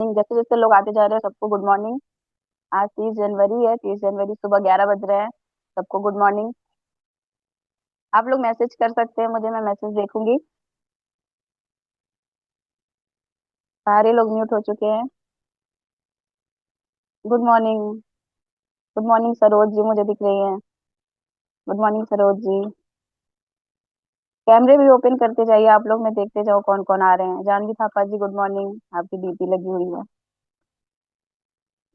जैसे जैसे लोग आते जा रहे हैं सबको गुड मॉर्निंग। आज 30 जनवरी है, 30 जनवरी सुबह 11 बज रहे हैं। सबको गुड मॉर्निंग। आप लोग मैसेज कर सकते हैं मुझे, मैं मैसेज देखूंगी। सारे लोग म्यूट हो चुके हैं। Good morning. Good morning Saroj ji, मुझे दिख रही हैं। Good morning Saroj ji. कैमरे भी ओपन करते जाइए आप लोग, मैं देखते जाओ कौन कौन आ रहे हैं। जानवी थापा जी गुड मॉर्निंग, आपकी डीपी लगी हुई है।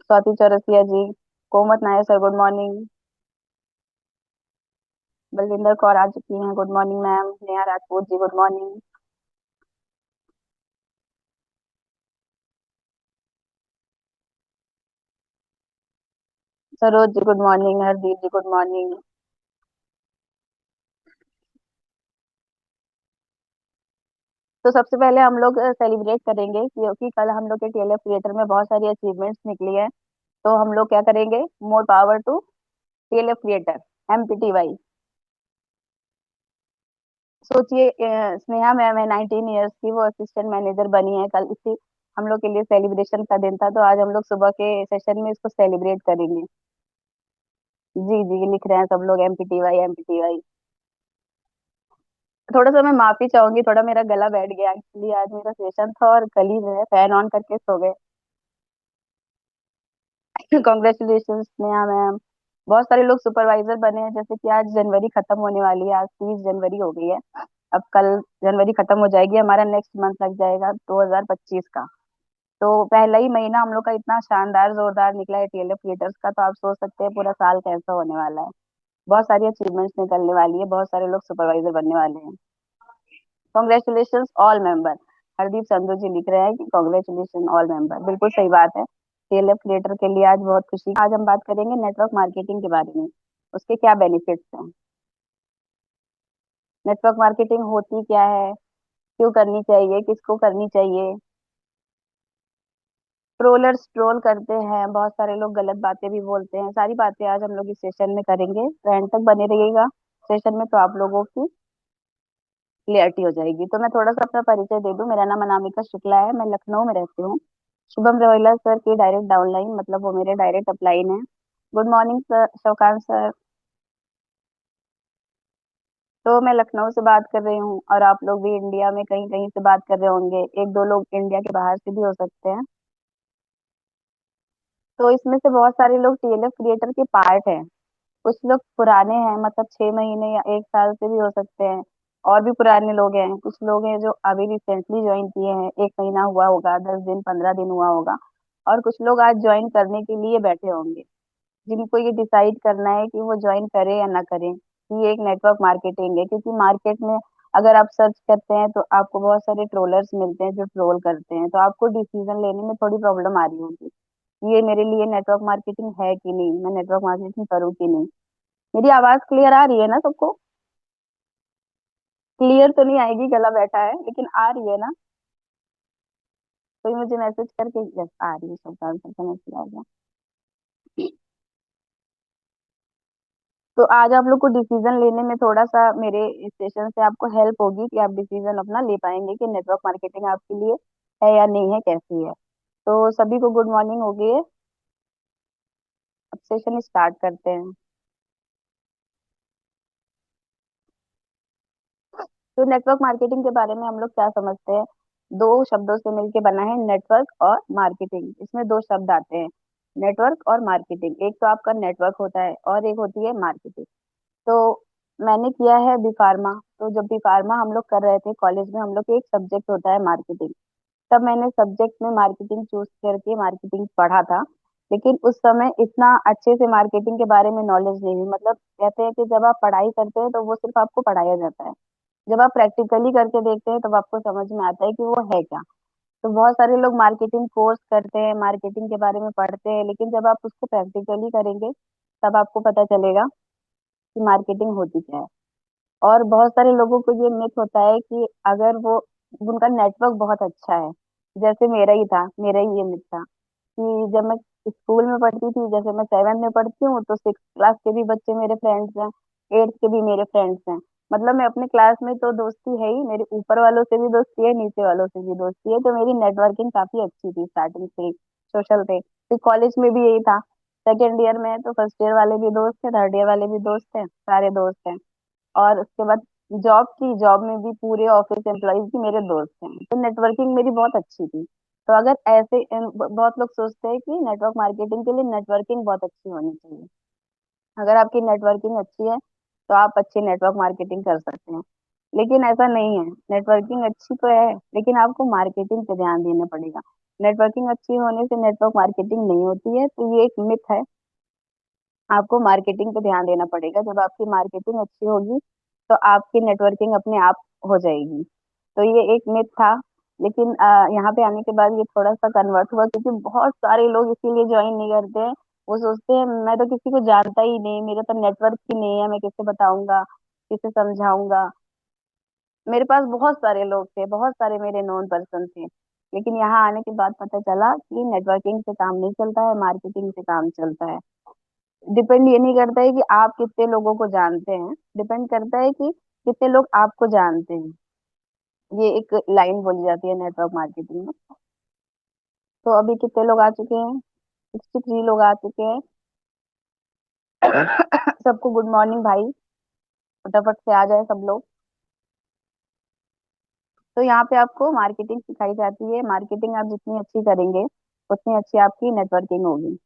Swati Chaurasia ji. Komat Nair sir good morning. Balwinder Kaur आ चुकी हैं, good morning ma'am. Neha Rajput ji good morning. Saroj ji good morning. Hardeep ji good morning. तो सबसे पहले हम लोग सेलिब्रेट करेंगे क्योंकि कल हम लोग के टीएलएफ थिएटर में बहुत सारी अचीवमेंट्स निकली है। तो हम लोग क्या करेंगे, more power to TLF theatre, MPTY. सोचिए, स्नेहा मैम है 19 ईयर्स की, वो असिस्टेंट मैनेजर बनी है कल। इसी हम लोग के लिए सेलिब्रेशन का दिन था, तो आज हम लोग सुबह के सेशन में इसको सेलिब्रेट करेंगे। जी जी, लिख रहे हैं सब लोग एमपीटीवाई एमपीटीवाई। थोड़ा सा मैं माफी चाहूंगी, थोड़ा मेरा गला बैठ गया एक्चुअली। आज मेरा सेशन था और कल ही जो है फैन ऑन करके सो गए। Congratulation Sneha ma'am. बहुत सारे लोग सुपरवाइजर बने हैं, जैसे कि आज जनवरी खत्म होने वाली है, आज 30 जनवरी हो गई है। अब कल जनवरी खत्म हो जाएगी, हमारा नेक्स्ट मंथ लग जाएगा 2025 का। तो पहला ही महीना हम लोग का इतना शानदार जोरदार निकला है टीएलएफ थिएटर्स का, तो आप सोच सकते हैं पूरा साल कैसा होने वाला है। बहुत सारी अचीवमेंट्स निकलने वाली है, बहुत सारे लोग सुपरवाइजर बनने वाले हैं। Congratulation all member. Hardeep Sandhu ji लिख रहे हैं कि कॉन्ग्रेचुलेशन ऑल मेंबर, बिल्कुल सही बात है। टीएलएफ क्रिएटर के लिए आज बहुत खुशी। आज हम बात करेंगे नेटवर्क मार्केटिंग के बारे में, उसके क्या बेनिफिट्स हैं। नेटवर्क मार्केटिंग होती क्या है, क्यों करनी चाहिए, किसको करनी चाहिए। ट्रोलर्स ट्रोल करते हैं, बहुत सारे लोग गलत बातें भी बोलते हैं। सारी बातें आज हम लोग इस सेशन में करेंगे, तो एंड तक बने रहिएगा सेशन में, तो आप लोगों की क्लियरिटी हो जाएगी। तो मैं थोड़ा सा अपना परिचय दे दूं। मेरा नाम अनामिका शुक्ला है, मैं लखनऊ में रहती हूँ। शुभम रोहिला सर की डायरेक्ट डाउनलाइन, मतलब वो मेरे डायरेक्ट अपलाइन है। Good morning sir Shaukan sir. तो मैं लखनऊ से बात कर रही हूँ, और आप लोग भी इंडिया में कहीं कहीं से बात कर रहे होंगे, एक दो लोग इंडिया के बाहर से भी हो सकते हैं। तो इसमें से बहुत सारे लोग टीएलएफ क्रिएटर के पार्ट हैं। कुछ लोग पुराने हैं, मतलब 6 महीने या 1 साल से भी हो सकते हैं। और भी पुराने लोग हैं, कुछ लोग हैं जो अभी रिसेंटली ज्वाइन किए हैं, 1 महीना हुआ होगा, 10 दिन 15 दिन हुआ होगा। और कुछ लोग आज ज्वाइन करने के लिए बैठे होंगे, जिनको ये डिसाइड करना है कि वो ज्वाइन करें या ना करें। ये एक नेटवर्क मार्केटिंग है, क्योंकि मार्केट में अगर आप सर्च करते हैं तो आपको बहुत सारे ट्रोलर्स मिलते हैं जो ट्रोल करते हैं, तो आपको डिसीजन लेने में थोड़ी प्रॉब्लम आ रही होगी। ये मेरे लिए नेटवर्क मार्केटिंग है कि नहीं, मैं नेटवर्क मार्केटिंग करूँ कि नहीं। मेरी आवाज क्लियर आ रही है ना सबको? क्लियर तो नहीं आएगी, गला बैठा है, लेकिन आ रही है ना? कोई मुझे मैसेज करके, यस आ रही है, सब आंसर समझ में आ गया। तो आज आप लोग को डिसीजन लेने में थोड़ा सा मेरे स्टेशन से आपको हेल्प होगी, कि आप डिसीजन अपना ले पाएंगे कि नेटवर्क मार्केटिंग आपके लिए है या नहीं है, कैसी है। तो सभी को गुड मॉर्निंग हो गई है। अब सेशन स्टार्ट करते हैं। तो नेटवर्क मार्केटिंग के बारे में हम लोग क्या समझते हैं। दो शब्दों से मिलके बना है नेटवर्क और मार्केटिंग। इसमें दो शब्द आते हैं, नेटवर्क और मार्केटिंग। एक तो आपका नेटवर्क होता है और एक होती है मार्केटिंग। तो मैंने किया है बी फार्मा। तो जब बी फार्मा हम लोग कर रहे थे कॉलेज में, हम लोग के एक सब्जेक्ट होता है मार्केटिंग। तब मैंने सब्जेक्ट में मार्केटिंग चूज करके मार्केटिंग पढ़ा था। लेकिन उस समय इतना अच्छे से मार्केटिंग के बारे में नॉलेज नहीं हुई। मतलब कहते हैं कि जब आप पढ़ाई करते हैं तो वो सिर्फ आपको पढ़ाया जाता है, जब आप प्रैक्टिकली करके देखते हैं तब आपको समझ में आता है कि वो है क्या। तो बहुत सारे लोग मार्केटिंग कोर्स करते हैं, मार्केटिंग के बारे में पढ़ते हैं, लेकिन जब आप उसको प्रैक्टिकली करेंगे तब आपको पता चलेगा कि मार्केटिंग होती क्या है। और बहुत सारे लोगों को ये मिथ होता है कि अगर वो, उनका नेटवर्क बहुत अच्छा है, जैसे मेरा ही था, मेरा ही ये मिथ था कि जब मैं स्कूल में पढ़ती थी, जैसे मैं 7th में पढ़ती हूँ, तो 6th क्लास के भी बच्चे मेरे फ्रेंड्स हैं, 8th के भी मेरे फ्रेंड्स हैं। मतलब मैं अपने क्लास में तो दोस्ती है ही, मेरे ऊपर वालों से भी दोस्ती है, नीचे वालों से भी दोस्ती है, तो मेरी नेटवर्किंग काफी अच्छी थी स्टार्टिंग से, सोशल थे। फिर कॉलेज में भी यही था। सेकेंड ईयर में तो फर्स्ट ईयर वाले भी दोस्त थे, थर्ड ईयर वाले भी दोस्त हैं, सारे दोस्त हैं। और उसके बाद जॉब में भी पूरे ऑफिस एम्प्लॉयज भी मेरे दोस्त हैं, तो नेटवर्किंग मेरी बहुत अच्छी थी। तो अगर ऐसे बहुत लोग सोचते हैं कि नेटवर्क मार्केटिंग के लिए नेटवर्किंग बहुत अच्छी होनी चाहिए। अगर आपकी नेटवर्किंग अच्छी है तो आप अच्छी नेटवर्क मार्केटिंग कर सकते हैं। लेकिन ऐसा नहीं है, नेटवर्किंग अच्छी तो है लेकिन आपको मार्केटिंग पे ध्यान देना पड़ेगा। नेटवर्किंग अच्छी होने से नेटवर्क मार्केटिंग नहीं होती है, तो ये एक मिथ है। आपको मार्केटिंग पे ध्यान देना पड़ेगा, जब आपकी मार्केटिंग अच्छी होगी तो आपकी नेटवर्किंग अपने आप हो जाएगी। तो ये एक मिथ था। लेकिन यहाँ पे आने के बाद ये थोड़ा सा कन्वर्ट हुआ, क्योंकि बहुत सारे लोग इसीलिए ज्वाइन नहीं करते हैं। वो सोचते हैं मैं तो किसी को जानता ही नहीं, मेरा तो नेटवर्क ही नहीं है, मैं किसे बताऊंगा, किसे समझाऊंगा। मेरे पास बहुत सारे लोग थे, बहुत सारे मेरे नोन पर्सन थे। लेकिन यहाँ आने के बाद पता चला कि नेटवर्किंग से काम नहीं चलता है, मार्केटिंग से काम चलता है। डिपेंड ये नहीं करता है कि आप कितने लोगों को जानते हैं, डिपेंड करता है कि कितने लोग आपको जानते हैं। ये एक लाइन बोली जाती है नेटवर्क मार्केटिंग में। तो अभी कितने लोग आ चुके हैं? 63 लोग आ चुके हैं। सबको गुड मॉर्निंग भाई, फटाफट से आ जाए सब लोग। तो यहाँ पे आपको मार्केटिंग सिखाई जाती है। मार्केटिंग आप जितनी अच्छी करेंगे उतनी अच्छी आपकी नेटवर्किंग होगी।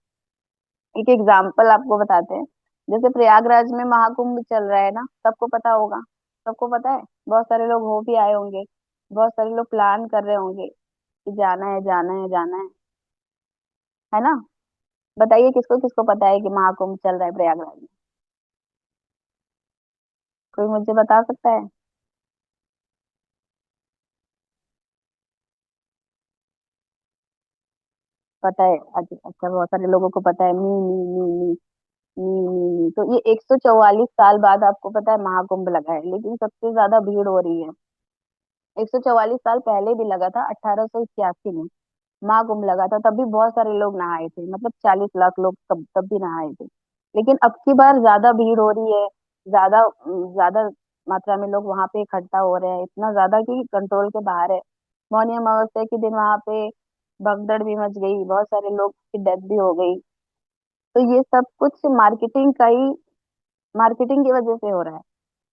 एक एग्जाम्पल आपको बताते हैं। जैसे प्रयागराज में महाकुंभ चल रहा है ना, सबको पता होगा। सबको पता है, बहुत सारे लोग हो भी आए होंगे, बहुत सारे लोग प्लान कर रहे होंगे कि जाना है जाना है जाना है ना? बताइए किसको किसको पता है कि महाकुंभ चल रहा है प्रयागराज में? कोई मुझे बता सकता है? पता है? अच्छा अच्छा, बहुत सारे लोगों को पता है। मी मी मी मी मी मी। तो ये 144 साल बाद आपको पता है महाकुंभ लगा है, लेकिन सबसे ज्यादा भीड़ हो रही है। 144 साल पहले भी लगा था, 1881 में महाकुंभ लगा था, तब भी बहुत सारे लोग नहाए थे, मतलब 40 लाख लोग तब भी नहाए थे। लेकिन अब की बार ज्यादा भीड़ हो रही है, ज्यादा ज्यादा मात्रा में लोग वहां पे इकट्ठा हो रहे हैं, इतना ज्यादा कि कंट्रोल के बाहर है। मौनी अमावस्या के दिन वहां पे भगदड़ भी मच गई, बहुत सारे लोग की डेथ भी हो गई। तो ये सब कुछ मार्केटिंग की वजह से हो रहा है।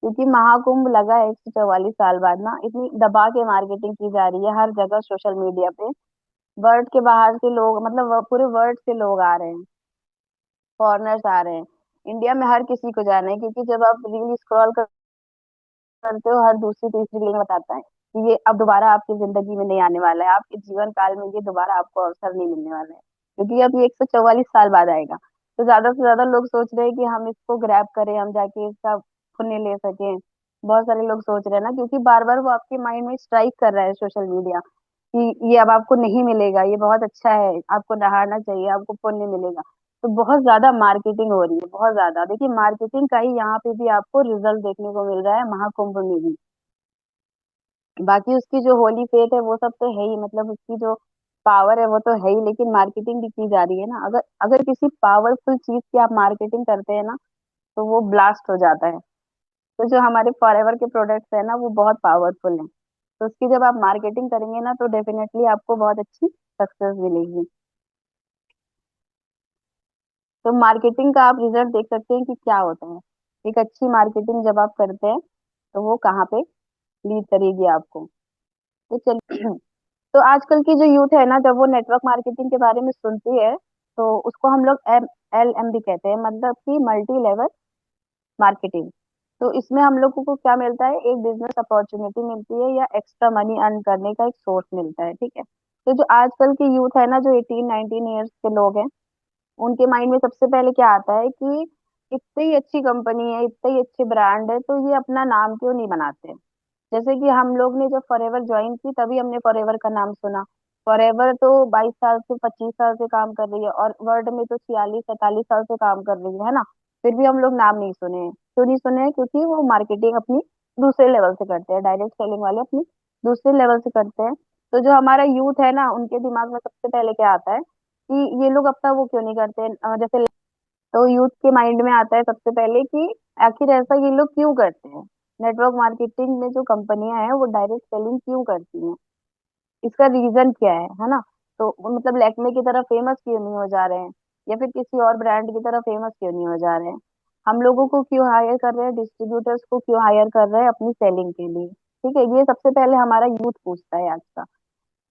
क्योंकि महाकुंभ लगा है 144 साल बाद ना, इतनी दबा के मार्केटिंग की जा रही है हर जगह सोशल मीडिया पे। वर्ल्ड के बाहर से लोग, मतलब पूरे वर्ल्ड से लोग आ रहे हैं, फॉरेनर्स आ रहे हैं। इंडिया में हर किसी को जाना है, क्योंकि जब आप रील स्क्रॉल करते हो, हर दूसरी तीसरी रील में बताता है कि ये अब दोबारा आपकी जिंदगी में नहीं आने वाला है, आपके जीवन काल में ये दोबारा आपको अवसर नहीं मिलने वाला है, क्योंकि अब ये 144 साल बाद आएगा। तो ज्यादा से ज्यादा लोग सोच रहे हैं कि हम इसको ग्रैब करें, हम जाके इसका पुण्य ले सकें। बहुत सारे लोग सोच रहे हैं ना, क्योंकि बार बार वो आपके माइंड में स्ट्राइक कर रहा है सोशल मीडिया कि ये अब आपको नहीं मिलेगा, ये बहुत अच्छा है, आपको नहाना चाहिए, आपको पुण्य मिलेगा। तो बहुत ज्यादा मार्केटिंग हो रही है, बहुत ज्यादा। देखिए मार्केटिंग का ही यहाँ पे भी आपको रिजल्ट देखने को मिल रहा है, महाकुंभ में भी। बाकी उसकी जो होली फेथ है वो सब तो है ही, मतलब उसकी जो पावर है वो तो है ही, लेकिन मार्केटिंग भी की जा रही है ना। अगर अगर किसी पावरफुल चीज की आप मार्केटिंग करते हैं ना, तो वो ब्लास्ट हो जाता है। तो जो हमारे फॉरएवर के प्रोडक्ट्स है ना, वो बहुत पावरफुल हैं। तो उसकी जब आप मार्केटिंग करेंगे ना, तो डेफिनेटली आपको बहुत अच्छी सक्सेस मिलेगी। तो मार्केटिंग का आप रिजल्ट देख सकते हैं कि क्या होता है। एक अच्छी मार्केटिंग जब आप करते हैं तो वो कहाँ पे लीड करेगी आपको। तो चलिए तो आजकल की जो यूथ है ना, जब वो नेटवर्क मार्केटिंग के बारे में सुनती है, तो उसको हम लोग MLM भी कहते हैं, मतलब कि मल्टी लेवल मार्केटिंग। तो इसमें हम लोगों को क्या मिलता है? एक बिजनेस अपॉर्चुनिटी मिलती है, या एक्स्ट्रा मनी अर्न करने का एक सोर्स मिलता है, ठीक है। तो जो आजकल की यूथ है ना, जो 18-19 ईयर्स के लोग हैं, उनके माइंड में सबसे पहले क्या आता है कि इतनी अच्छी कंपनी है, इतनी ही अच्छी ब्रांड है, तो ये अपना नाम क्यों नहीं बनाते? जैसे कि हम लोग ने जब फॉरएवर ज्वाइन की तभी हमने फॉरएवर का नाम सुना। फॉरएवर तो 22 साल से 25 साल से काम कर रही है, और वर्ल्ड में तो 46-47 साल से काम कर रही है ना। फिर भी हम लोग नाम नहीं सुने हैं। क्यों नहीं सुने हैं? क्योंकि वो मार्केटिंग अपनी दूसरे लेवल से करते हैं, डायरेक्ट सेलिंग वाले अपनी दूसरे लेवल से करते हैं। तो जो हमारा यूथ है ना, उनके दिमाग में सबसे पहले क्या आता है कि ये लोग अपना वो क्यों नहीं करते हैं, जैसे। तो यूथ के माइंड में आता है सबसे पहले कि आखिर ऐसा ये लोग क्यों करते हैं। नेटवर्क मार्केटिंग में जो कंपनियां हैं वो डायरेक्ट सेलिंग क्यों करती हैं, इसका रीजन क्या है ना। तो वो मतलब लैक्मे की तरह फेमस क्यों नहीं हो जा रहे हैं, या फिर किसी और ब्रांड की तरह फेमस क्यों नहीं हो जा रहे हैं। हम लोगों को क्यों हायर कर रहे हैं, डिस्ट्रीब्यूटर्स को क्यों हायर कर रहे हैं अपनी सेलिंग के लिए। ठीक है, ये सबसे पहले हमारा यूथ पूछता है आज का।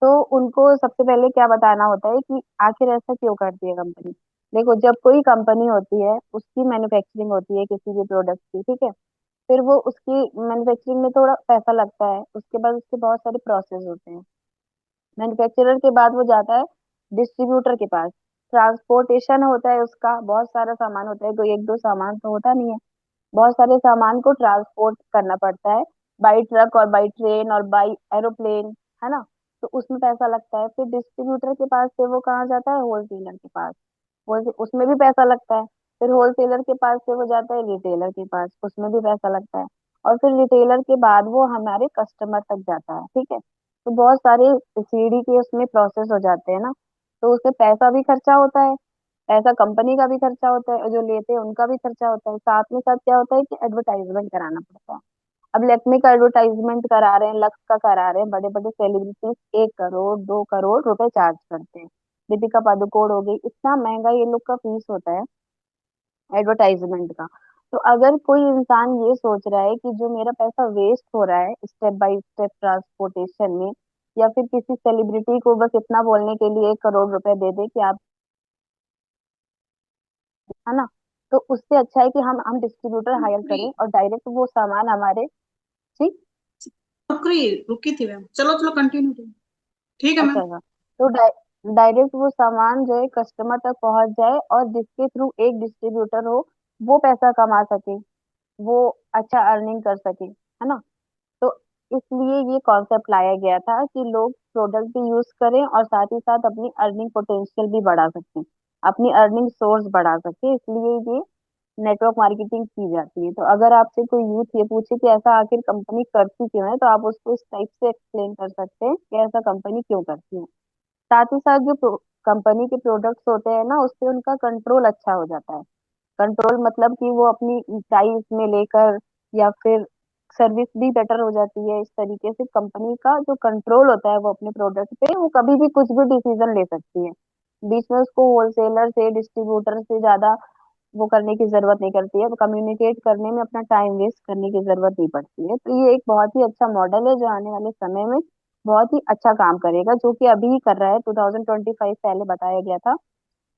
तो उनको सबसे पहले क्या बताना होता है कि आखिर ऐसा क्यों करती है कंपनी। देखो, जब कोई कंपनी होती है उसकी मैन्युफैक्चरिंग होती है किसी भी प्रोडक्ट की, ठीक है, फिर वो उसकी मैन्युफैक्चरिंग में थोड़ा पैसा लगता है, उसके बाद उसके बहुत सारे प्रोसेस होते हैं। मैन्युफैक्चरर के बाद वो जाता है डिस्ट्रीब्यूटर के पास, ट्रांसपोर्टेशन होता है उसका, बहुत सारा सामान होता है, कोई एक दो सामान तो होता नहीं है, बहुत सारे सामान को ट्रांसपोर्ट करना पड़ता है, बाई ट्रक और बाई ट्रेन और बाई एरोप्लेन, है ना। तो उसमें पैसा लगता है। फिर डिस्ट्रीब्यूटर के पास से वो कहाँ जाता है, होलसेलर के पास, होल उसमें भी पैसा लगता है। फिर होलसेलर के पास से वो जाता है रिटेलर के पास, उसमें भी पैसा लगता है। और फिर रिटेलर के बाद वो हमारे कस्टमर तक जाता है, ठीक है। तो बहुत सारे सीढ़ी के उसमें प्रोसेस हो जाते हैं ना। तो उसमें पैसा भी खर्चा होता है, ऐसा कंपनी का भी खर्चा होता है और जो लेते हैं उनका भी खर्चा होता है। साथ में साथ क्या होता है कि एडवर्टाइजमेंट कराना पड़ता है। अब लैक्मे का एडवर्टाइजमेंट करा रहे हैं, लक्स का करा रहे हैं, बड़े बड़े सेलिब्रिटीज 1 करोड़ 2 करोड़ रुपए चार्ज करते हैं। दीपिका पादुकोण हो गई, इतना महंगा ये लोग का फीस होता है एडवर्टाइजमेंट का। तो अगर कोई इंसान ये सोच रहा है कि जो मेरा पैसा वेस्ट हो रहा है स्टेप बाय स्टेप ट्रांसपोर्टेशन में, या फिर किसी सेलिब्रिटी को बस इतना बोलने के लिए 1 करोड़ रुपए दे दे कि आप, है ना, तो उससे अच्छा है कि हम डिस्ट्रीब्यूटर हायर नौकरी। करें और डायरेक्ट वो सामान हमारे। ठीक। नौकरी रुकी थी मैम, चलो चलो कंटिन्यू। ठीक है अच्छा मैम। अच्छा। तो डायरेक्ट वो सामान जो है कस्टमर तक पहुंच जाए और जिसके थ्रू एक डिस्ट्रीब्यूटर हो वो पैसा कमा सके, वो अच्छा अर्निंग कर सके, है ना। तो इसलिए ये कॉन्सेप्ट लाया गया था कि लोग प्रोडक्ट भी यूज करें और साथ ही साथ अपनी अर्निंग पोटेंशियल भी बढ़ा सकें, अपनी अर्निंग सोर्स बढ़ा सके, इसलिए ये नेटवर्क मार्केटिंग की जाती है। तो अगर आपसे कोई यूथ ये पूछे कि ऐसा आखिर कंपनी करती क्यों है, तो आप उसको इस टाइप से एक्सप्लेन कर सकते हैं कि ऐसा कंपनी क्यों करती है। साथ ही साथ जो कंपनी के प्रोडक्ट्स होते हैं ना, उससे उनका कंट्रोल अच्छा हो जाता है। कंट्रोल मतलब कि वो अपनी प्राइस में लेकर या फिर सर्विस भी बेटर हो जाती है। इस तरीके से कंपनी का जो कंट्रोल होता है वो अपने प्रोडक्ट पे, वो कभी भी कुछ भी डिसीजन ले सकती है। बीच में उसको होलसेलर से डिस्ट्रीब्यूटर से ज्यादा वो करने की जरूरत नहीं करती है, कम्युनिकेट करने में अपना टाइम वेस्ट करने की जरूरत नहीं पड़ती है। तो ये एक बहुत ही अच्छा मॉडल है जो आने वाले समय में बहुत ही अच्छा काम करेगा, जो कि अभी ही कर रहा है, 2025 पहले बताया गया था,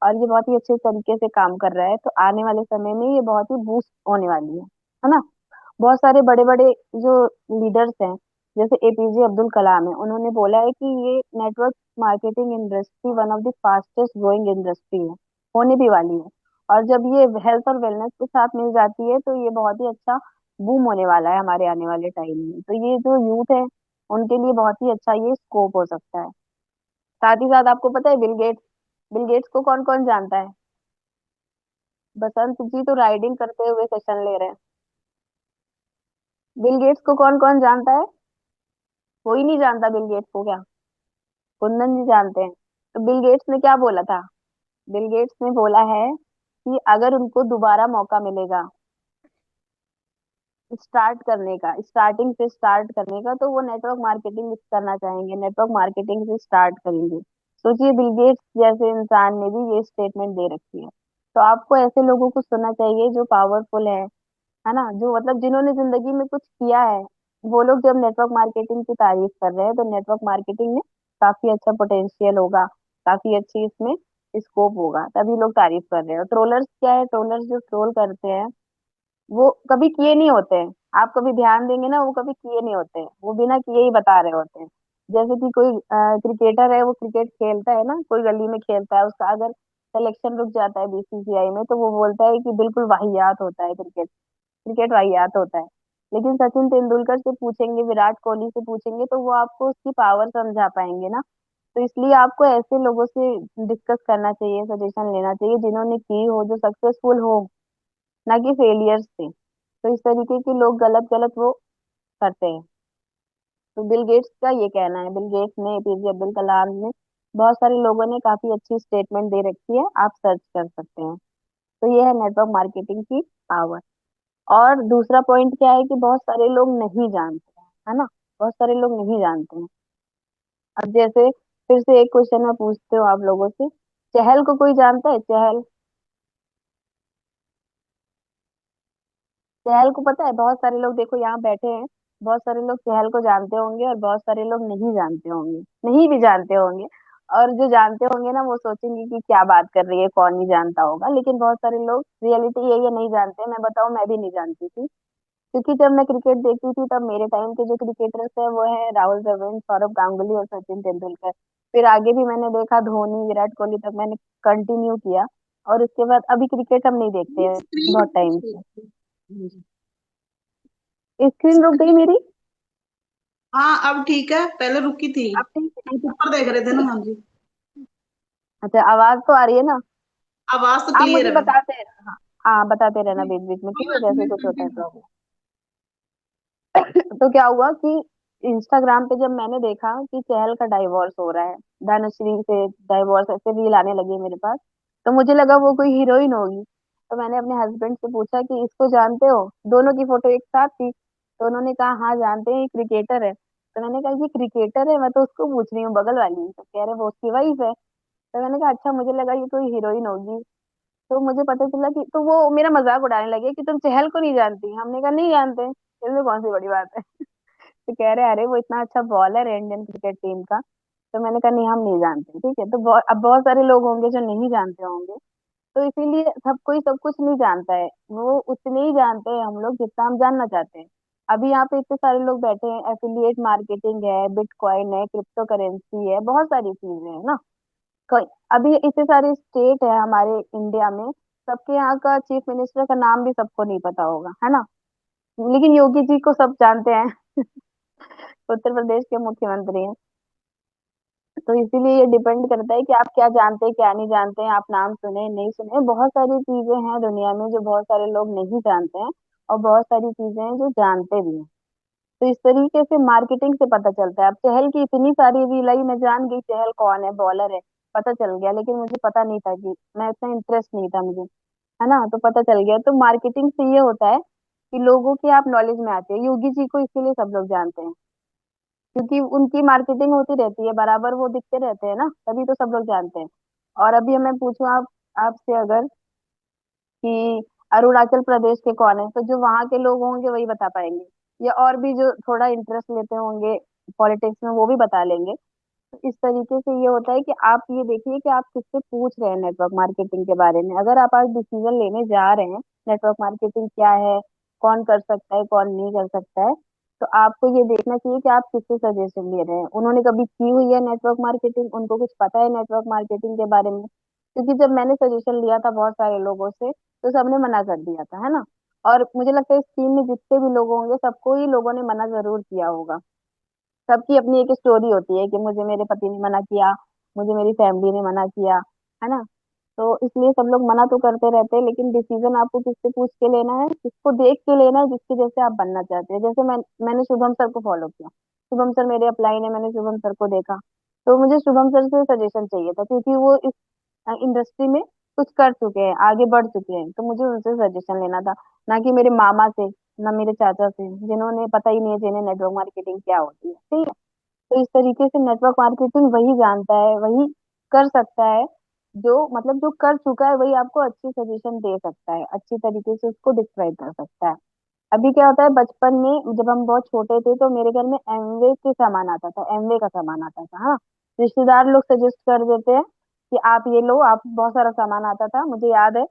और ये बहुत ही अच्छे तरीके से काम कर रहा है। तो आने वाले समय में ये बहुत ही बूस्ट होने वाली है ना। बहुत सारे बड़े बड़े जो लीडर्स हैं, जैसे एपीजे अब्दुल कलाम है, उन्होंने बोला है कि ये network marketing industry one of the fastest growing industry है, होने भी वाली है। और जब ये हेल्थ और वेलनेस के साथ मिल जाती है तो ये बहुत ही अच्छा बूम होने वाला है हमारे आने वाले टाइम में। तो ये जो यूथ है उनके लिए बहुत ही अच्छा ये स्कोप हो सकता है। साथ ही साथ आपको पता है बिल गेट्स, बिल गेट्स को कौन कौन जानता है। बसंत जी तो राइडिंग करते हुए सेशन ले रहे हैं। बिल गेट्स को कौन कौन जानता है, कोई नहीं जानता बिल गेट्स को क्या, कुंदन जी जानते हैं। तो बिल गेट्स ने क्या बोला था, बिल गेट्स ने बोला है कि अगर उनको दोबारा मौका मिलेगा स्टार्ट करने का, स्टार्टिंग से स्टार्ट करने का, तो वो नेटवर्क मार्केटिंग करना चाहेंगे, नेटवर्क मार्केटिंग से स्टार्ट करेंगे। सोचिए, बिल गेट्स जैसे इंसान ने भी ये स्टेटमेंट दे रखी है। तो आपको ऐसे लोगों को सुनना चाहिए जो पावरफुल है ना, जो मतलब जिन्होंने जिंदगी में कुछ किया है। वो लोग जब नेटवर्क मार्केटिंग की तारीफ कर रहे हैं तो नेटवर्क मार्केटिंग में काफी अच्छा पोटेंशियल होगा, काफी अच्छी इसमें स्कोप होगा, तभी लोग तारीफ कर रहे हैं। और ट्रोलर्स क्या है, ट्रोलर्स जो ट्रोल करते हैं वो कभी किए नहीं होते हैं। आप कभी ध्यान देंगे ना, वो कभी किए नहीं होते हैं, वो बिना किए ही बता रहे होते हैं। जैसे कि कोई क्रिकेटर है, वो क्रिकेट खेलता है ना, कोई गली में खेलता है, उसका अगर सिलेक्शन रुक जाता है बीसीसीआई में, तो वो बोलता है कि बिल्कुल वाहियात होता है क्रिकेट, क्रिकेट वाहियात होता है। लेकिन सचिन तेंदुलकर से पूछेंगे, विराट कोहली से पूछेंगे, तो वो आपको उसकी पावर समझा पाएंगे ना। तो इसलिए आपको ऐसे लोगों से डिस्कस करना चाहिए, सजेशन लेना चाहिए जिन्होंने की हो, जो सक्सेसफुल हो, ना कि फेलियर से। तो इस तरीके के लोग गलत गलत वो करते हैं। तो बिल गेट्स का ये कहना है, बिल गेट्स ने, एपीजे अब्दुल कलाम ने, बहुत सारे लोगों ने काफी अच्छी स्टेटमेंट दे रखी है, आप सर्च कर सकते हैं। तो ये है नेटवर्क मार्केटिंग की पावर। और दूसरा पॉइंट क्या है कि बहुत सारे लोग नहीं जानते हैं, है ना, बहुत सारे लोग नहीं जानते हैं। अब जैसे फिर से एक क्वेश्चन मैं पूछती हूँ आप लोगों से, चहल को कोई जानता है? चहल, चहल को पता है? बहुत सारे लोग देखो यहाँ बैठे हैं, बहुत सारे लोग चहल को जानते होंगे और बहुत सारे लोग नहीं जानते होंगे, नहीं भी जानते होंगे। और जो जानते होंगे ना वो सोचेंगे कि क्या बात कर रही है, कौन नहीं जानता होगा, लेकिन बहुत सारे लोग रियलिटी ये नहीं जानते। मैं बताऊं, मैं भी नहीं जानती थी, क्योंकि जब मैं क्रिकेट देखती थी तब मेरे टाइम के जो क्रिकेटर्स है वो है राहुल द्रविड़, सौरव गांगुली और सचिन तेंदुलकर। फिर आगे भी मैंने देखा धोनी, विराट कोहली तक मैंने कंटिन्यू किया। और उसके बाद अभी क्रिकेट हम नहीं देखते हैं स्क्रीन बहुत रुक टाइम गई से। थी। हाँ जी। स्क्रीन रुक गई स्क्रीन, मेरी। हाँ अब ठीक है, पहले रुकी थी। अब ठीक हम ऊपर देख रहे थे है। ना, हाँ जी। अच्छा, आवाज तो आ रही है ना? आवाज तो आप क्लियर मुझे है मैम। बताते रहना, हाँ। हाँ, बताते रहना जी, बीच बीच में, ठीक कोई है, बात जैसे नहीं, कुछ होता है कंटिन्यू। प्रॉब्लम। तो क्या हुआ कि इंस्टाग्राम पे जब मैंने देखा कि चहल का डाइवोर्स हो रहा है, धनश्री से डाइवोर्स, ऐसे रील आने लगी मेरे पास, तो मुझे लगा वो कोई हीरोइन होगी। तो मैंने अपने हस्बैंड से पूछा कि इसको जानते हो? दोनों की फोटो एक साथ थी, तो उन्होंने कहा हाँ जानते हैं, ये क्रिकेटर है। तो मैंने कहा ये क्रिकेटर है, मैं तो उसको पूछ रही हूँ बगल वाली। तो कह रहे वो उसकी वाइफ है। तो मैंने कहा अच्छा, मुझे लगा ये कोई हीरोइन होगी। तो मुझे पता चला कि, तो वो मेरा मजाक उड़ाने लगे कि तुम चहल को नहीं जानती। हमने कहा नहीं जानते, इसमें कौन सी बड़ी बात है। तो कह रहे अरे वो इतना अच्छा बॉलर है इंडियन क्रिकेट टीम का। तो मैंने कहा नहीं, हम नहीं जानते, ठीक है। तो अब बहुत सारे लोग होंगे जो नहीं जानते होंगे, तो इसीलिए सब कोई सब कुछ नहीं जानता है, वो उतने ही जानते हैं हम लोग जितना हम जानना चाहते हैं। अभी यहाँ पे इतने सारे लोग बैठे हैं, एफिलिएट मार्केटिंग है, बिटकॉइन है, क्रिप्टो करेंसी है, बहुत सारी चीजें हैं ना। कोई, अभी इतने सारे स्टेट है हमारे इंडिया में, सबके यहाँ का चीफ मिनिस्टर का नाम भी सबको नहीं पता होगा, है ना। लेकिन योगी जी को सब जानते हैं। उत्तर प्रदेश के मुख्यमंत्री हैं। तो इसीलिए ये डिपेंड करता है कि आप क्या जानते हैं क्या नहीं जानते हैं, आप नाम सुने नहीं सुने। बहुत सारी चीजें हैं दुनिया में जो बहुत सारे लोग नहीं जानते हैं, और बहुत सारी चीजें हैं जो जानते भी हैं। तो इस तरीके से मार्केटिंग से पता चलता है। अब चहल की इतनी सारी रील आई, मैं जान गई चहल कौन है, बॉलर है, पता चल गया। लेकिन मुझे पता नहीं था, कि मैं इतना इंटरेस्ट नहीं था मुझे, है ना, तो पता चल गया। तो मार्केटिंग से ये होता है कि लोगों की आप नॉलेज में आते हैं। योगी जी को इसीलिए सब लोग जानते हैं, क्योंकि उनकी मार्केटिंग होती रहती है बराबर, वो दिखते रहते हैं ना, तभी तो सब लोग जानते हैं। और अभी मैं पूछूं आप, आपसे अगर कि अरुणाचल प्रदेश के कौन है, तो जो वहां के लोग होंगे वही बता पाएंगे, या और भी जो थोड़ा इंटरेस्ट लेते होंगे पॉलिटिक्स में वो भी बता लेंगे। तो इस तरीके से ये होता है कि आप ये देखिए कि आप किससे पूछ रहे हैं नेटवर्क मार्केटिंग के बारे में। अगर आप आज डिसीजन लेने जा रहे हैं नेटवर्क मार्केटिंग क्या है, कौन कर सकता है कौन नहीं कर सकता है, तो आपको ये देखना चाहिए कि आप किससे सजेशन ले रहे हैं, उन्होंने कभी की हुई है नेटवर्क मार्केटिंग, उनको कुछ पता है नेटवर्क मार्केटिंग के बारे में। क्योंकि जब मैंने सजेशन लिया था बहुत सारे लोगों से, तो सबने मना कर दिया था, है ना। और मुझे लगता है इस टीम में जितने भी लोग होंगे सबको ही लोगों ने मना जरूर किया होगा। सबकी अपनी एक स्टोरी होती है कि मुझे मेरे पति ने मना किया, मुझे मेरी फैमिली ने मना किया, है ना। तो इसलिए सब लोग मना तो करते रहते हैं, लेकिन डिसीजन आपको किससे पूछ के लेना है, किसको देख के लेना है, जिसके जैसे आप बनना चाहते हैं। जैसे मैंने शुभम सर को फॉलो किया, शुभम सर मेरे अपलाइन है, मैंने शुभम सर को देखा। तो मुझे शुभम सर से सजेशन चाहिए था, क्योंकि वो इस इंडस्ट्री में कुछ कर चुके हैं, आगे बढ़ चुके हैं, तो मुझे उनसे सजेशन लेना था। ना कि मेरे मामा से, ना मेरे चाचा से, जिन्होंने पता ही नहीं है, जिन्हें नेटवर्क मार्केटिंग क्या होती है, ठीक है। तो इस तरीके से नेटवर्क मार्केटिंग वही जानता है, वही कर सकता है, जो मतलब जो कर चुका है वही आपको अच्छी सजेशन दे सकता है, अच्छी तरीके से उसको डिस्क्राइब कर सकता है। अभी क्या होता है, बचपन में जब हम बहुत छोटे थे तो मेरे घर में एमवे के सामान आता था, एमवे का सामान आता था, हाँ। रिश्तेदार लोग सजेस्ट कर देते हैं कि आप ये लो, आप, बहुत सारा सामान आता था, मुझे याद है।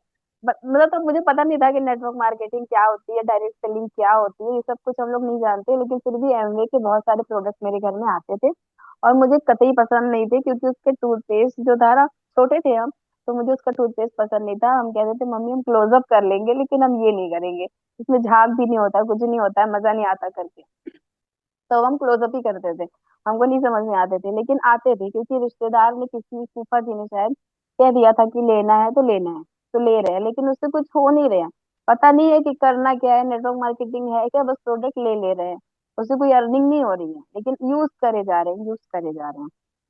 मतलब तब मुझे पता नहीं था कि नेटवर्क मार्केटिंग क्या होती है, डायरेक्ट सेलिंग क्या होती है, ये सब कुछ हम लोग नहीं जानते, लेकिन फिर भी एमवे के बहुत सारे प्रोडक्ट मेरे घर में आते थे। और मुझे कतई पसंद नहीं थे, क्योंकि उसके टूथपेस्ट जो था ना, छोटे थे हम, तो मुझे उसका टूथपेस्ट पसंद नहीं था। हम कहते थे मम्मी हम क्लोजअप कर लेंगे, लेकिन हम ये नहीं करेंगे, इसमें झाग भी नहीं होता, कुछ नहीं होता है, मजा नहीं आता करके। तो हम क्लोजअप ही करते थे। हमको नहीं समझ में आते थे, लेकिन आते थे, क्योंकि रिश्तेदार ने, किसी फूफा जी ने शायद कह दिया था कि लेना है तो लेना है, तो ले रहे हैं, लेकिन उससे कुछ हो नहीं रहा। पता नहीं है कि करना क्या है, नेटवर्क मार्केटिंग है क्या, बस प्रोडक्ट ले ले रहे हैं, उससे कोई अर्निंग नहीं हो रही है, लेकिन यूज करे जा रहे हैं, यूज करे जा रहे हैं।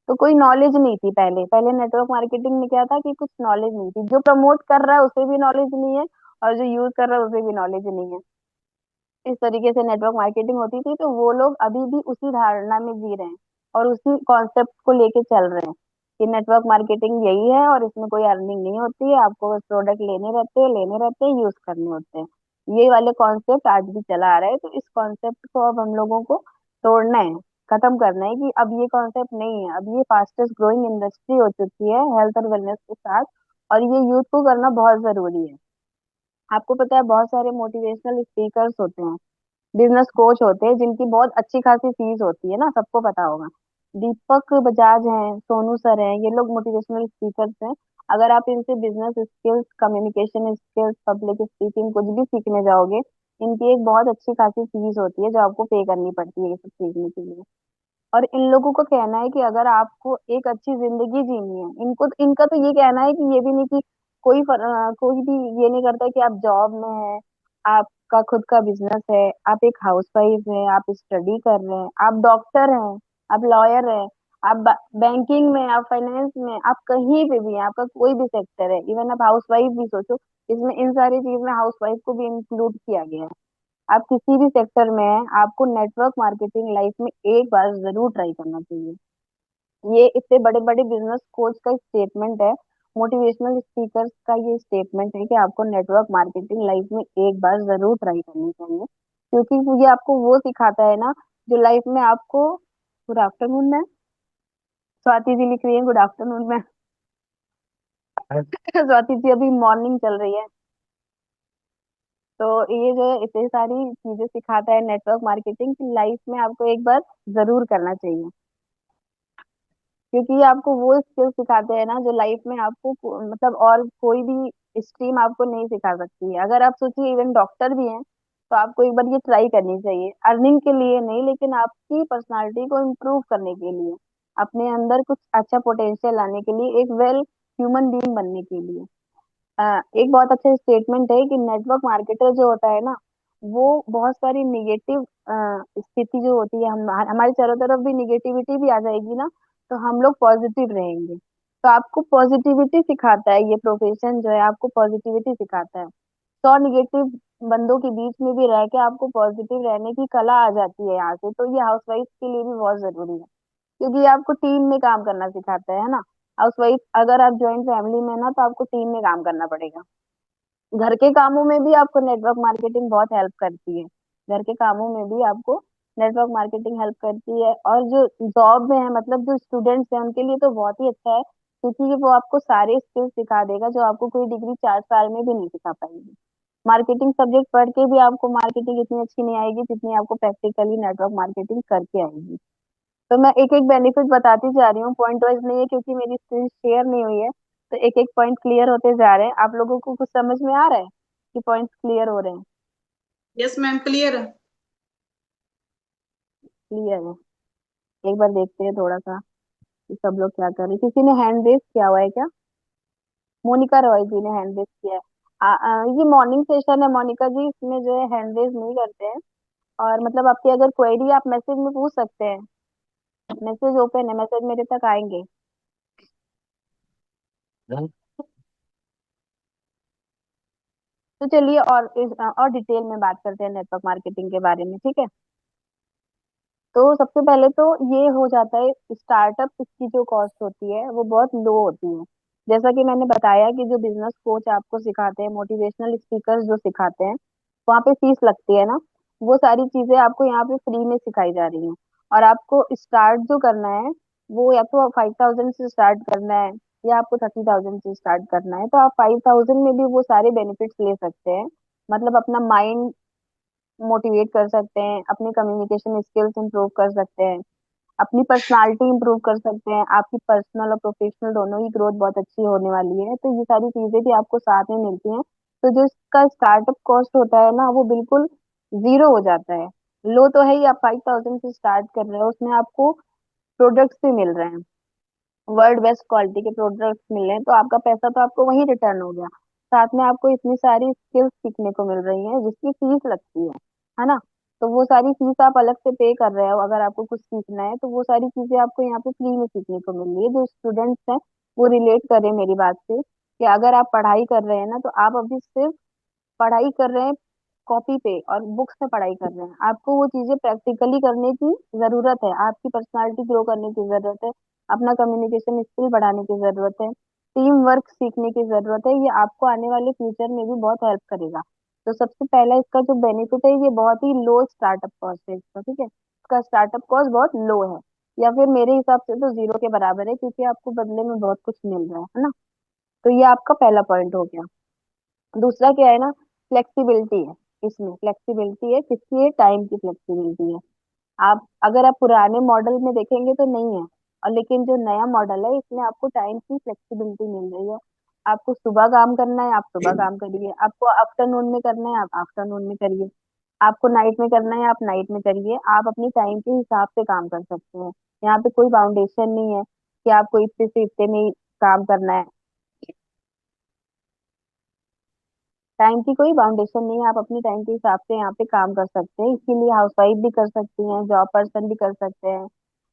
तो कोई नॉलेज नहीं थी पहले, पहले नेटवर्क मार्केटिंग में क्या था कि कुछ नॉलेज नहीं थी, जो प्रमोट कर रहा है उसे भी नॉलेज नहीं है, और जो यूज कर रहा है उसे भी नॉलेज नहीं है। इस तरीके से नेटवर्क मार्केटिंग होती थी, तो वो लोग अभी भी उसी धारणा में जी रहे हैं और उसी कॉन्सेप्ट को लेके चल रहे हैं कि नेटवर्क मार्केटिंग यही है और इसमें कोई अर्निंग नहीं होती है, आपको बस प्रोडक्ट लेने रहते हैं, यूज करने होते हैं। ये वाले कॉन्सेप्ट आज भी चला आ रहा है, तो इस कॉन्सेप्ट को अब हम लोगों को तोड़ना है, खत्म करना है कि अब ये कॉन्सेप्ट नहीं है। अब ये फास्टेस्ट ग्रोइंग इंडस्ट्री हो चुकी है हेल्थ और वेलनेस के साथ, और ये यूथ को करना बहुत जरूरी है। आपको पता है बहुत सारे मोटिवेशनल स्पीकर्स होते हैं, बिजनेस कोच होते हैं, जिनकी बहुत अच्छी खासी फीस होती है ना, सबको पता होगा। दीपक बजाज हैं, सोनू सर हैं, ये लोग मोटिवेशनल स्पीकर्स हैं। अगर आप इनसे business skills, communication skills, public speaking कुछ भी सीखने जाओगे, इनकी एक बहुत अच्छी खासी फीस होती है जो आपको पे करनी पड़ती है ये सब सीखने के लिए। और इन लोगों को कहना है कि अगर आपको एक अच्छी जिंदगी जीनी है, इनको इनका तो ये कहना है कि ये भी नहीं कि कोई भी ये नहीं करता कि आप जॉब में है, आपका खुद का बिजनेस है, आप एक हाउसवाइफ है, आप स्टडी कर रहे हैं, आप डॉक्टर हैं, आप लॉयर हैं, आप बैंकिंग में, आप फाइनेंस में, आप कहीं पे भी हैं, आपका कोई भी सेक्टर है, इवन आप हाउसवाइफ भी सोचो, इसमें इन सारी चीज में हाउसवाइफ को भी इंक्लूड किया गया है। आप किसी भी सेक्टर में हैं, आपको नेटवर्क मार्केटिंग लाइफ में एक बार जरूर ट्राई करना चाहिए। ये इतने बड़े बड़े बिजनेस कोच का स्टेटमेंट है, मोटिवेशनल स्पीकर्स का ये स्टेटमेंट है कि आपको नेटवर्क मार्केटिंग लाइफ में एक बार जरूर ट्राई करनी चाहिए, क्योंकि ये आपको वो सिखाता है ना जो लाइफ में आपको। Good afternoon ma'am, Swati ji लिख रही है good afternoon ma'am. Swati ji अभी मॉर्निंग चल रही है। तो ये जो है इतनी सारी चीजें सिखाता है नेटवर्क मार्केटिंग की लाइफ में आपको एक बार जरूर करना चाहिए, क्योंकि ये आपको वो स्किल सिखाते हैं ना जो लाइफ में आपको मतलब और कोई भी स्ट्रीम आपको नहीं सिखा सकती है। अगर आप सोचिए इवन डॉक्टर भी हैं, तो आपको एक बार ये ट्राई करनी चाहिए, अर्निंग के लिए नहीं, लेकिन आपकी पर्सनालिटी को इम्प्रूव करने के लिए, अपने अंदर कुछ अच्छा पोटेंशियल लाने के लिए, एक वेल ह्यूमन बीइंग बनने के लिए। एक बहुत अच्छा स्टेटमेंट है कि नेटवर्क मार्केटर जो होता है ना, वो बहुत सारी निगेटिव स्थिति जो होती है, हम हमारे चारों तरफ भी निगेटिविटी भी आ जाएगी ना, तो हम लोग पॉजिटिव रहेंगे। तो आपको पॉजिटिविटी सिखाता है ये प्रोफेशन जो है, आपको पॉजिटिविटी सिखाता है। 100 निगेटिव बंदों के बीच में भी रह के आपको पॉजिटिव रहने की कला आ जाती है यहाँ से, तो ये हाउसवाइफ के लिए भी बहुत जरूरी है, क्योंकि ये आपको टीम में काम करना सिखाता है ना। हाउसवाइफ अगर आप जॉइंट फैमिली में ना, तो आपको टीम में काम करना पड़ेगा। घर के कामों में भी आपको नेटवर्क मार्केटिंग बहुत हेल्प करती है, घर के कामों में भी आपको नेटवर्क मार्केटिंग हेल्प करती है। और जो जॉब में है, मतलब जो स्टूडेंट्स हैं, उनके लिए तो बहुत ही अच्छा है, क्योंकि वो आपको सारे स्किल्स सिखा देगा जो आपको कोई डिग्री 4 साल में भी नहीं सिखा पाएगी। मार्केटिंग सब्जेक्ट पढ़ के भी आपको मार्केटिंग इतनी अच्छी नहीं आएगी जितनी आपको प्रैक्टिकली नेटवर्क मार्केटिंग करके आएगी। तो मैं एक एक बेनिफिट बताती जा रही हूँ, पॉइंट वाइज नहीं है क्योंकि मेरी स्क्रीन शेयर नहीं हुई है। तो एक एक पॉइंट क्लियर होते जा रहे हैं, आप लोगों को कुछ समझ में आ रहा है कि पॉइंट्स क्लियर हो रहे हैं? यस मैम, क्लियर है। क्लियर है। एक बार देखते हैं थोड़ा सा कि सब लोग क्या कर रहे हैं। किसी ने हैंड रेस किया हुआ है क्या? मोनिका रॉय जी ने हैंड रेस किया है। ये मॉर्निंग सेशन है मोनिका जी, इसमें जो है हैंड रेस नहीं करते हैं। और मतलब आपकी अगर क्वेरी आप मैसेज में पूछ सकते हैं, मैसेज ओपन है, मैसेज मेरे तक आएंगे। तो चलिए और डिटेल में बात करते हैं नेटवर्क मार्केटिंग के बारे में, ठीक है। तो सबसे पहले तो ये हो जाता है, स्टार्टअप इसकी जो कॉस्ट होती है वो बहुत लो होती है। जैसा कि मैंने बताया कि जो बिजनेस कोच आपको सिखाते हैं, मोटिवेशनल स्पीकर्स जो सिखाते हैं, वहाँ पे फीस लगती है ना, वो सारी चीजें आपको यहाँ पे फ्री में सिखाई जा रही हैं। और आपको स्टार्ट जो करना है, वो या तो 5,000 से स्टार्ट करना है, या आपको 30,000 से स्टार्ट करना है, तो आप 5,000 में भी वो सारे बेनिफिट्स ले सकते हैं। मतलब अपना माइंड मोटिवेट कर सकते हैं, अपनी कम्युनिकेशन स्किल्स इंप्रूव कर सकते हैं, अपनी पर्सनालिटी इंप्रूव कर सकते हैं, आपकी पर्सनल और प्रोफेशनल दोनों ही ग्रोथ बहुत अच्छी होने वाली है। तो ये सारी चीजें भी आपको साथ में मिलती हैं। तो जो इसका स्टार्टअप कॉस्ट होता है ना, वो बिल्कुल जीरो हो जाता है। लो तो है ही, आप 5,000 से स्टार्ट कर रहे हो, उसमें आपको प्रोडक्ट्स भी मिल रहे हैं, वर्ल्ड बेस्ट क्वालिटी के प्रोडक्ट्स मिल रहे हैं, तो आपका पैसा तो आपको वहीं रिटर्न हो गया। साथ में आपको इतनी सारी स्किल्स सीखने को मिल रही हैं जिसकी फीस लगती है ना। तो वो सारी फीस आप अलग से पे कर रहे हो, अगर आपको कुछ सीखना है तो वो सारी चीजें आपको यहाँ पे फ्री में सीखने को मिल रही है। जो स्टूडेंट्स हैं वो रिलेट करें मेरी बात से, कि अगर आप पढ़ाई कर रहे हैं ना, तो आप अभी सिर्फ पढ़ाई कर रहे हैं, कॉपी पे और बुक्स में पढ़ाई कर रहे हैं, आपको वो चीजें प्रैक्टिकली करने की जरूरत है, आपकी पर्सनालिटी ग्रो करने की जरूरत है, अपना कम्युनिकेशन स्किल बढ़ाने की जरूरत है, टीम वर्क सीखने की जरूरत है। ये आपको आने वाले फ्यूचर में भी बहुत हेल्प करेगा। तो सबसे पहला इसका जो बेनिफिट है, ये बहुत ही लो स्टार्टअप कॉस्ट है इसका, ठीक है, इसका स्टार्टअप कॉस्ट बहुत लो है, या फिर मेरे हिसाब से तो जीरो के बराबर है, क्योंकि आपको बदले में बहुत कुछ मिल रहा है ना। तो ये आपका पहला पॉइंट हो गया। दूसरा क्या है ना, फ्लेक्सिबिलिटी है। इसमें फ्लेक्सिबिलिटी है, किसकी है, टाइम की फ्लेक्सिबिलिटी है। आप अगर आप पुराने मॉडल में देखेंगे तो नहीं है, और लेकिन जो नया मॉडल है इसमें आपको टाइम की फ्लेक्सिबिलिटी मिल रही है। आपको सुबह काम करना है, आप सुबह काम करिए, आपको आफ्टरनून में करना है, आप आफ्टरनून में करिए, आपको नाइट में करना है, आप नाइट में करिए, आप अपनी टाइम के हिसाब से काम कर सकते हैं। यहाँ पे कोई बाउंडेशन नहीं है कि आपको इतने से इतने में ही काम करना है। टाइम की कोई बाउंडेशन नहीं है, आप अपनी टाइम के हिसाब से यहाँ पे काम कर सकते हैं। इसीलिए हाउसवाइफ भी कर सकती हैं, जॉब पर्सन भी कर सकते हैं,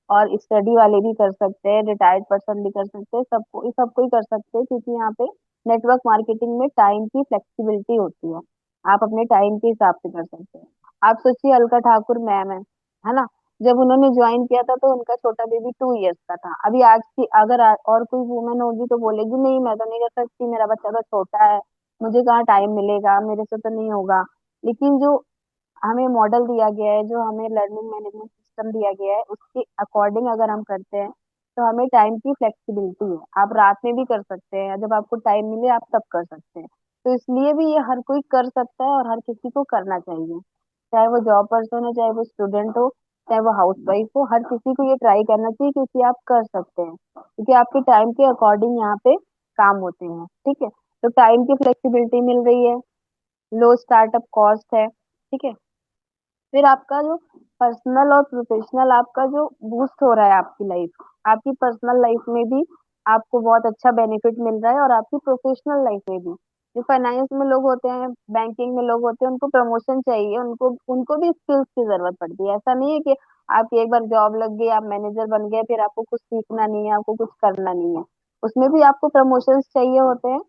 और स्टडी वाले भी कर सकते हैं, रिटायर्ड पर्सन भी कर सकते हैं, सबको ही कर सकते हैं, क्योंकि यहाँ पे नेटवर्क मार्केटिंग में टाइम की फ्लेक्सिबिलिटी होती है। आप अपने टाइम के हिसाब से कर सकते हैं। आप सोचिए, अलका ठाकुर मैम है ना, जब उन्होंने ज्वाइन किया था तो उनका छोटा बेबी 2 इयर्स का था। अभी आज की अगर और कोई वुमेन होगी तो बोलेगी नहीं, मैं तो नहीं कर सकती, मेरा बच्चा तो छोटा है, मुझे कहाँ टाइम मिलेगा, मेरे से तो नहीं होगा। लेकिन जो हमें मॉडल दिया गया है, जो हमें लर्निंग मैनेजमेंट सिस्टम दिया गया है, उसके अकॉर्डिंग अगर हम करते हैं तो हमें टाइम की फ्लेक्सिबिलिटी है। आप रात में भी कर सकते हैं, जब आपको टाइम मिले आप तब कर सकते हैं। तो इसलिए भी ये हर कोई कर सकता है, और हर किसी को करना चाहिए, चाहे वो जॉब पर्सन हो, चाहे वो स्टूडेंट हो, चाहे वो हाउस वाइफ हो, हर किसी को ये ट्राई करना चाहिए, क्योंकि आप कर सकते हैं, क्योंकि आपके टाइम के अकॉर्डिंग यहाँ पे काम होते हैं, ठीक है। तो टाइम की फ्लेक्सिबिलिटी मिल रही है, लो स्टार्टअप कॉस्ट है, ठीक है। फिर आपका जो पर्सनल और प्रोफेशनल आपका जो बूस्ट हो रहा है, आपकी लाइफ, आपकी पर्सनल लाइफ में भी आपको बहुत अच्छा बेनिफिट मिल रहा है, और आपकी प्रोफेशनल लाइफ में भी। जो फाइनेंस में लोग होते हैं, बैंकिंग में लोग होते हैं, उनको प्रमोशन चाहिए, उनको उनको भी स्किल्स की जरूरत पड़ती है। ऐसा नहीं है कि आपकी एक बार जॉब लग गई, आप मैनेजर बन गए, फिर आपको कुछ सीखना नहीं है, आपको कुछ करना नहीं है। उसमें भी आपको प्रमोशंस चाहिए होते हैं।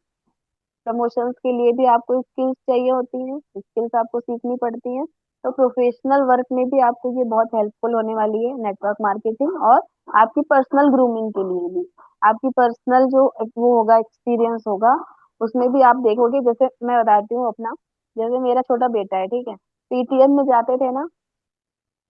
प्रमोशंस के लिए भी आपको स्किल्स चाहिए होती हैं, स्किल्स आपको सीखनी पड़ती हैं। तो प्रोफेशनल वर्क में भी आपको ये बहुत हेल्पफुल होने वाली है, नेटवर्क मार्केटिंग। और आपकी पर्सनल ग्रूमिंग के लिए भी, आपकी पर्सनल जो वो होगा, एक्सपीरियंस होगा, उसमें भी आप देखोगे। जैसे मैं बताती हूँ अपना, जैसे मेरा छोटा बेटा है, ठीक है, पीटीएम में जाते थे ना,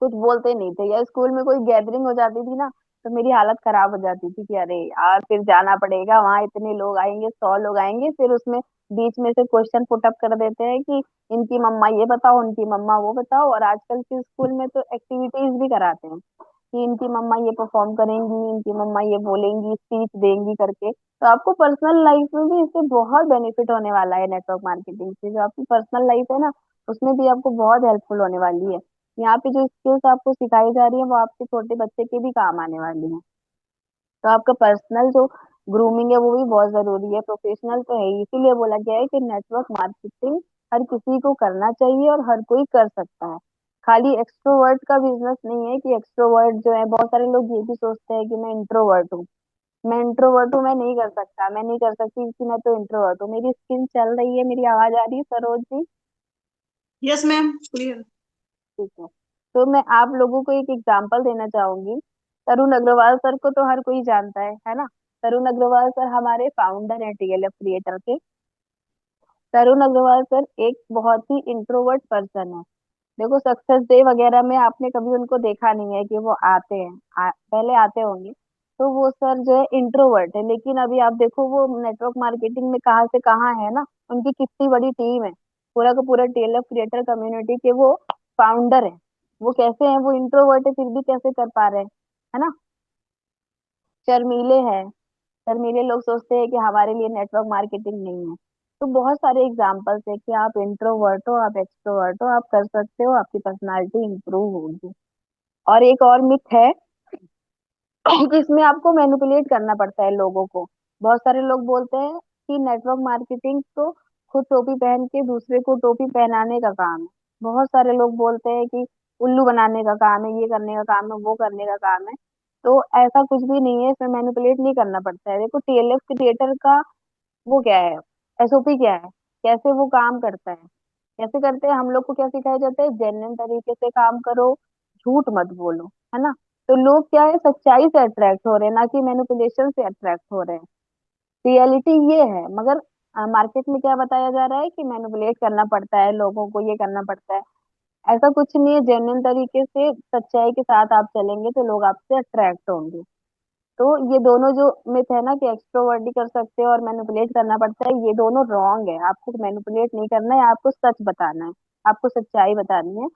कुछ बोलते नहीं थे, या स्कूल में कोई गैदरिंग हो जाती थी ना, तो मेरी हालत खराब हो जाती थी कि अरे यार फिर जाना पड़ेगा, वहां इतने लोग आएंगे, 100 लोग आएंगे, फिर उसमें बीच में से क्वेश्चन पुट अप कर देते हैं कि इनकी मम्मा ये बताओ, उनकी मम्मा वो बताओ। और आजकल के स्कूल में तो एक्टिविटीज भी कराते हैं कि इनकी मम्मा ये परफॉर्म करेंगी, इनकी मम्मा ये बोलेंगी, स्पीच देंगी करके। तो आपको पर्सनल लाइफ में भी इससे बहुत बेनिफिट होने वाला है, नेटवर्क मार्केटिंग से। जो आपकी पर्सनल लाइफ है ना, उसमें भी आपको बहुत हेल्पफुल होने वाली है। यहाँ पे जो स्किल्स आपको सिखाई जा रही है, वो आपके छोटे बच्चे के भी काम आने वाली है। तो आपका पर्सनल जो ग्रूमिंग है वो भी बहुत जरूरी है, प्रोफेशनल तो है ही। इसीलिए बोला गया है कि नेटवर्क मार्केटिंग हर किसी को करना चाहिए, और हर कोई कर सकता है। खाली एक्सट्रोवर्ट का बिजनेस नहीं है कि एक्सट्रोवर्ट जो है, बहुत सारे लोग ये भी सोचते हैं कि मैं इंट्रोवर्ट हूँ, मैं इंट्रोवर्ट हूँ, मैं नहीं कर सकता, मैं नहीं कर सकती क्योंकि मैं तो इंट्रोवर्ट हूँ। मेरी स्किन चल रही है, मेरी आवाज आ रही है Saroj ji? Yes ma'am, clear. ठीक है। तो मैं आप लोगों को एक एग्जांपल देना चाहूंगी। तरुण अग्रवाल सर को तो हर कोई जानता है ना। तरुण अग्रवाल सर हमारे फाउंडर हैं टीएलएफ क्रिएटर के। तरुण अग्रवाल सर एक बहुत ही इंट्रोवर्ट पर्सन है। देखो, सक्सेस डे वगैरह में आपने कभी उनको देखा नहीं है कि वो आते हैं, पहले आते होंगे। तो वो सर जो है इंट्रोवर्ट है, लेकिन अभी आप देखो वो नेटवर्क मार्केटिंग में कहाँ से कहाँ है ना, उनकी कितनी बड़ी टीम है। पूरा का पूरा टीएलएफ क्रिएटर कम्युनिटी के वो फाउंडर है। वो कैसे हैं, वो इंट्रोवर्ट है फिर भी कैसे कर पा रहे हैं, है ना। शर्मीले हैं, शर्मीले लोग सोचते हैं कि हमारे लिए नेटवर्क मार्केटिंग नहीं है। तो बहुत सारे एग्जाम्पल्स है कि आप इंट्रोवर्ट हो, आप एक्सट्रोवर्ट हो, आप कर सकते हो, आपकी पर्सनालिटी इंप्रूव होगी। और एक और मिथ है कि इसमें आपको मैनिपुलेट करना पड़ता है लोगों को। बहुत सारे लोग बोलते हैं कि नेटवर्क मार्केटिंग तो खुद टोपी पहन के दूसरे को टोपी पहनाने का काम है। बहुत सारे लोग बोलते हैं कि उल्लू बनाने का काम है, ये करने का काम है, वो करने का काम है। तो ऐसा कुछ भी नहीं है, इसमें मैनिपुलेट नहीं करना पड़ता है। देखो, टीएलएफ क्रिएटर का वो क्या है, एसओपी क्या है, कैसे वो काम करता है। कैसे करते हैं हम लोग को, क्या सिखाया जाता है, जेन्युइन तरीके से काम करो, झूठ मत बोलो, है ना। तो लोग क्या है, सच्चाई से अट्रैक्ट हो रहे हैं, ना कि मैनिपुलेशन से अट्रैक्ट हो रहे हैं। रियलिटी ये है, मगर मार्केट में क्या बताया जा रहा है कि मैनिपुलेट करना पड़ता है लोगों को, ये करना पड़ता है। ऐसा कुछ नहीं है, जेन्युइन तरीके से सच्चाई के साथ आप चलेंगे तो लोग आपसे अट्रैक्ट होंगे। तो ये दोनों जो मिथ है ना, कि एक्सट्रोवर्ट भी कर सकते हैं और मैनिपुलेट करना पड़ता है, ये दोनों रॉन्ग है। आपको मैनिपुलेट नहीं करना है, आपको सच बताना है, आपको सच्चाई बतानी है।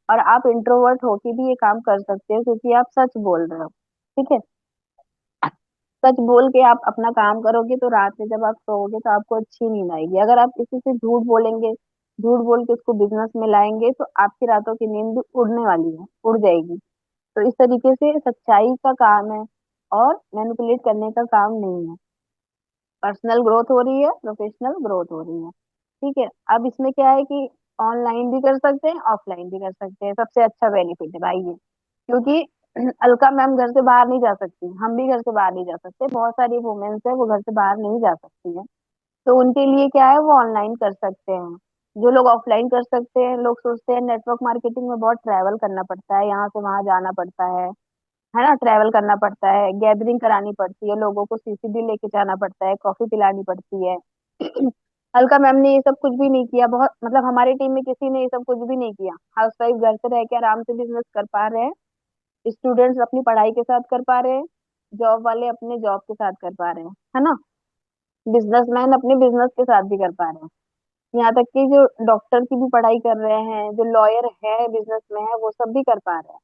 और आप इंट्रोवर्ट होके भी ये काम कर सकते हो, क्योंकि आप सच बोल रहे हो। ठीक है। सच बोल के आप अपना काम करोगे तो रात में जब आप सोओगे तो आपको अच्छी नींद आएगी। अगर आप किसी से झूठ बोलेंगे, झूठ बोल के उसको बिजनेस में लाएंगे, तो आपकी रातों की नींद भी उड़ने वाली है, उड़ जाएगी। तो इस तरीके से सच्चाई का काम है, और मैनिपुलेट करने का काम नहीं है। पर्सनल ग्रोथ हो रही है, प्रोफेशनल ग्रोथ हो रही है। ठीक है। अब इसमें क्या है कि ऑनलाइन भी कर सकते हैं, ऑफलाइन भी कर सकते हैं। सबसे अच्छा बेनिफिट है भाई ये, क्योंकि अलका मैम घर से बाहर नहीं जा सकती, हम भी घर से बाहर नहीं जा सकते, बहुत सारी वुमेन्स है वो घर से बाहर नहीं जा सकती है। तो उनके लिए क्या है, वो ऑनलाइन कर सकते हैं। जो लोग ऑफलाइन कर सकते हैं, लोग सोचते हैं नेटवर्क मार्केटिंग में बहुत ट्रैवल करना पड़ता है, यहाँ से वहां जाना पड़ता है ना, ट्रैवल करना पड़ता है, गैदरिंग करानी पड़ती है, लोगों को सीसीडी लेके जाना पड़ता है, कॉफी पिलानी पड़ती है। अलका मैम ने ये सब कुछ भी नहीं किया, बहुत मतलब हमारी टीम में किसी ने ये सब कुछ भी नहीं किया। हाउस वाइफ घर से रह के आराम से बिजनेस कर पा रहे हैं, स्टूडेंट्स अपनी पढ़ाई के साथ कर पा रहे हैं, जॉब वाले अपने जॉब के साथ कर पा रहे हैं, है ना, बिजनेसमैन अपने बिजनेस के साथ भी कर पा रहे हैं। यहाँ तक कि जो डॉक्टर की भी पढ़ाई कर रहे हैं, जो लॉयर है बिजनेस में है, वो सब भी कर पा रहे हैं।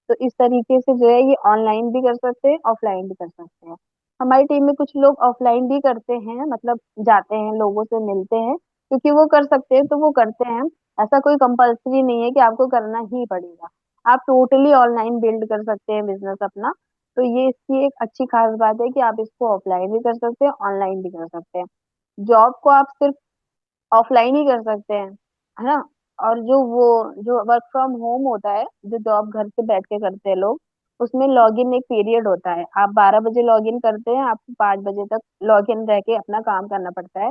तो इस तरीके से जो है, ये ऑनलाइन भी कर सकते हैं, ऑफलाइन भी कर सकते हैं। हमारी टीम में कुछ लोग ऑफलाइन भी करते हैं, मतलब जाते हैं, लोगों से मिलते हैं, क्योंकि वो कर सकते हैं तो वो करते हैं। ऐसा कोई कंपल्सरी नहीं है कि आपको करना ही पड़ेगा। आप टोटली ऑनलाइन बिल्ड कर सकते हैं बिजनेस अपना। तो ये इसकी एक अच्छी खास बात है कि आप इसको ऑफलाइन भी कर सकते हैं, ऑनलाइन भी कर सकते हैं। जॉब को आप सिर्फ ऑफलाइन ही कर सकते हैं, है ना। और जो वर्क फ्रॉम होम होता है, जो जॉब घर से बैठ के करते हैं लोग, उसमें लॉग इन एक पीरियड होता है। आप 12 बजे लॉग इन करते हैं, आपको 5 बजे तक लॉग इन रह के अपना काम करना पड़ता है।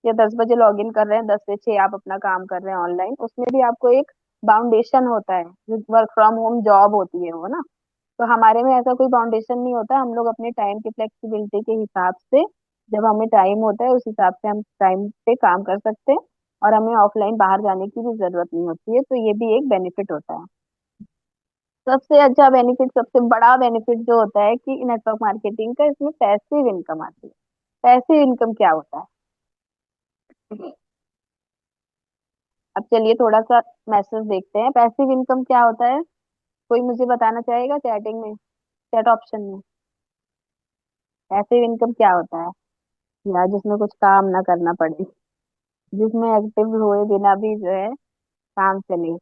या 10 बजे लॉग इन कर रहे हैं, 10 से 6 आप अपना काम कर रहे हैं ऑनलाइन, उसमें भी आपको एक बाउंडेशन होता है, जो वर्क फ्रॉम होम जॉब होती है वो ना। तो हमारे में ऐसा कोई बाउंडेशन नहीं होता, हम लोग अपने टाइम की फ्लेक्सिबिलिटी के हिसाब से, जब हमें टाइम होता है उस हिसाब से हम टाइम पे काम कर सकते हैं। और हमें ऑफलाइन बाहर जाने की भी जरूरत नहीं होती है, तो ये भी एक बेनिफिट होता है। सबसे अच्छा बेनिफिट, सबसे बड़ा बेनिफिट जो होता है कि नेटवर्क मार्केटिंग का, इसमें पैसिव इनकम आती है। पैसिव इनकम क्या होता है, अब चलिए थोड़ा सा मैसेज देखते हैं, पैसिव इनकम क्या होता है। कोई मुझे बताना चाहेगा चैटिंग में, चैट ऑप्शन में, पैसिव इनकम क्या होता है। या जिसमें कुछ काम ना करना पड़े, जिसमें एक्टिव हुए बिना भी जो है काम चले।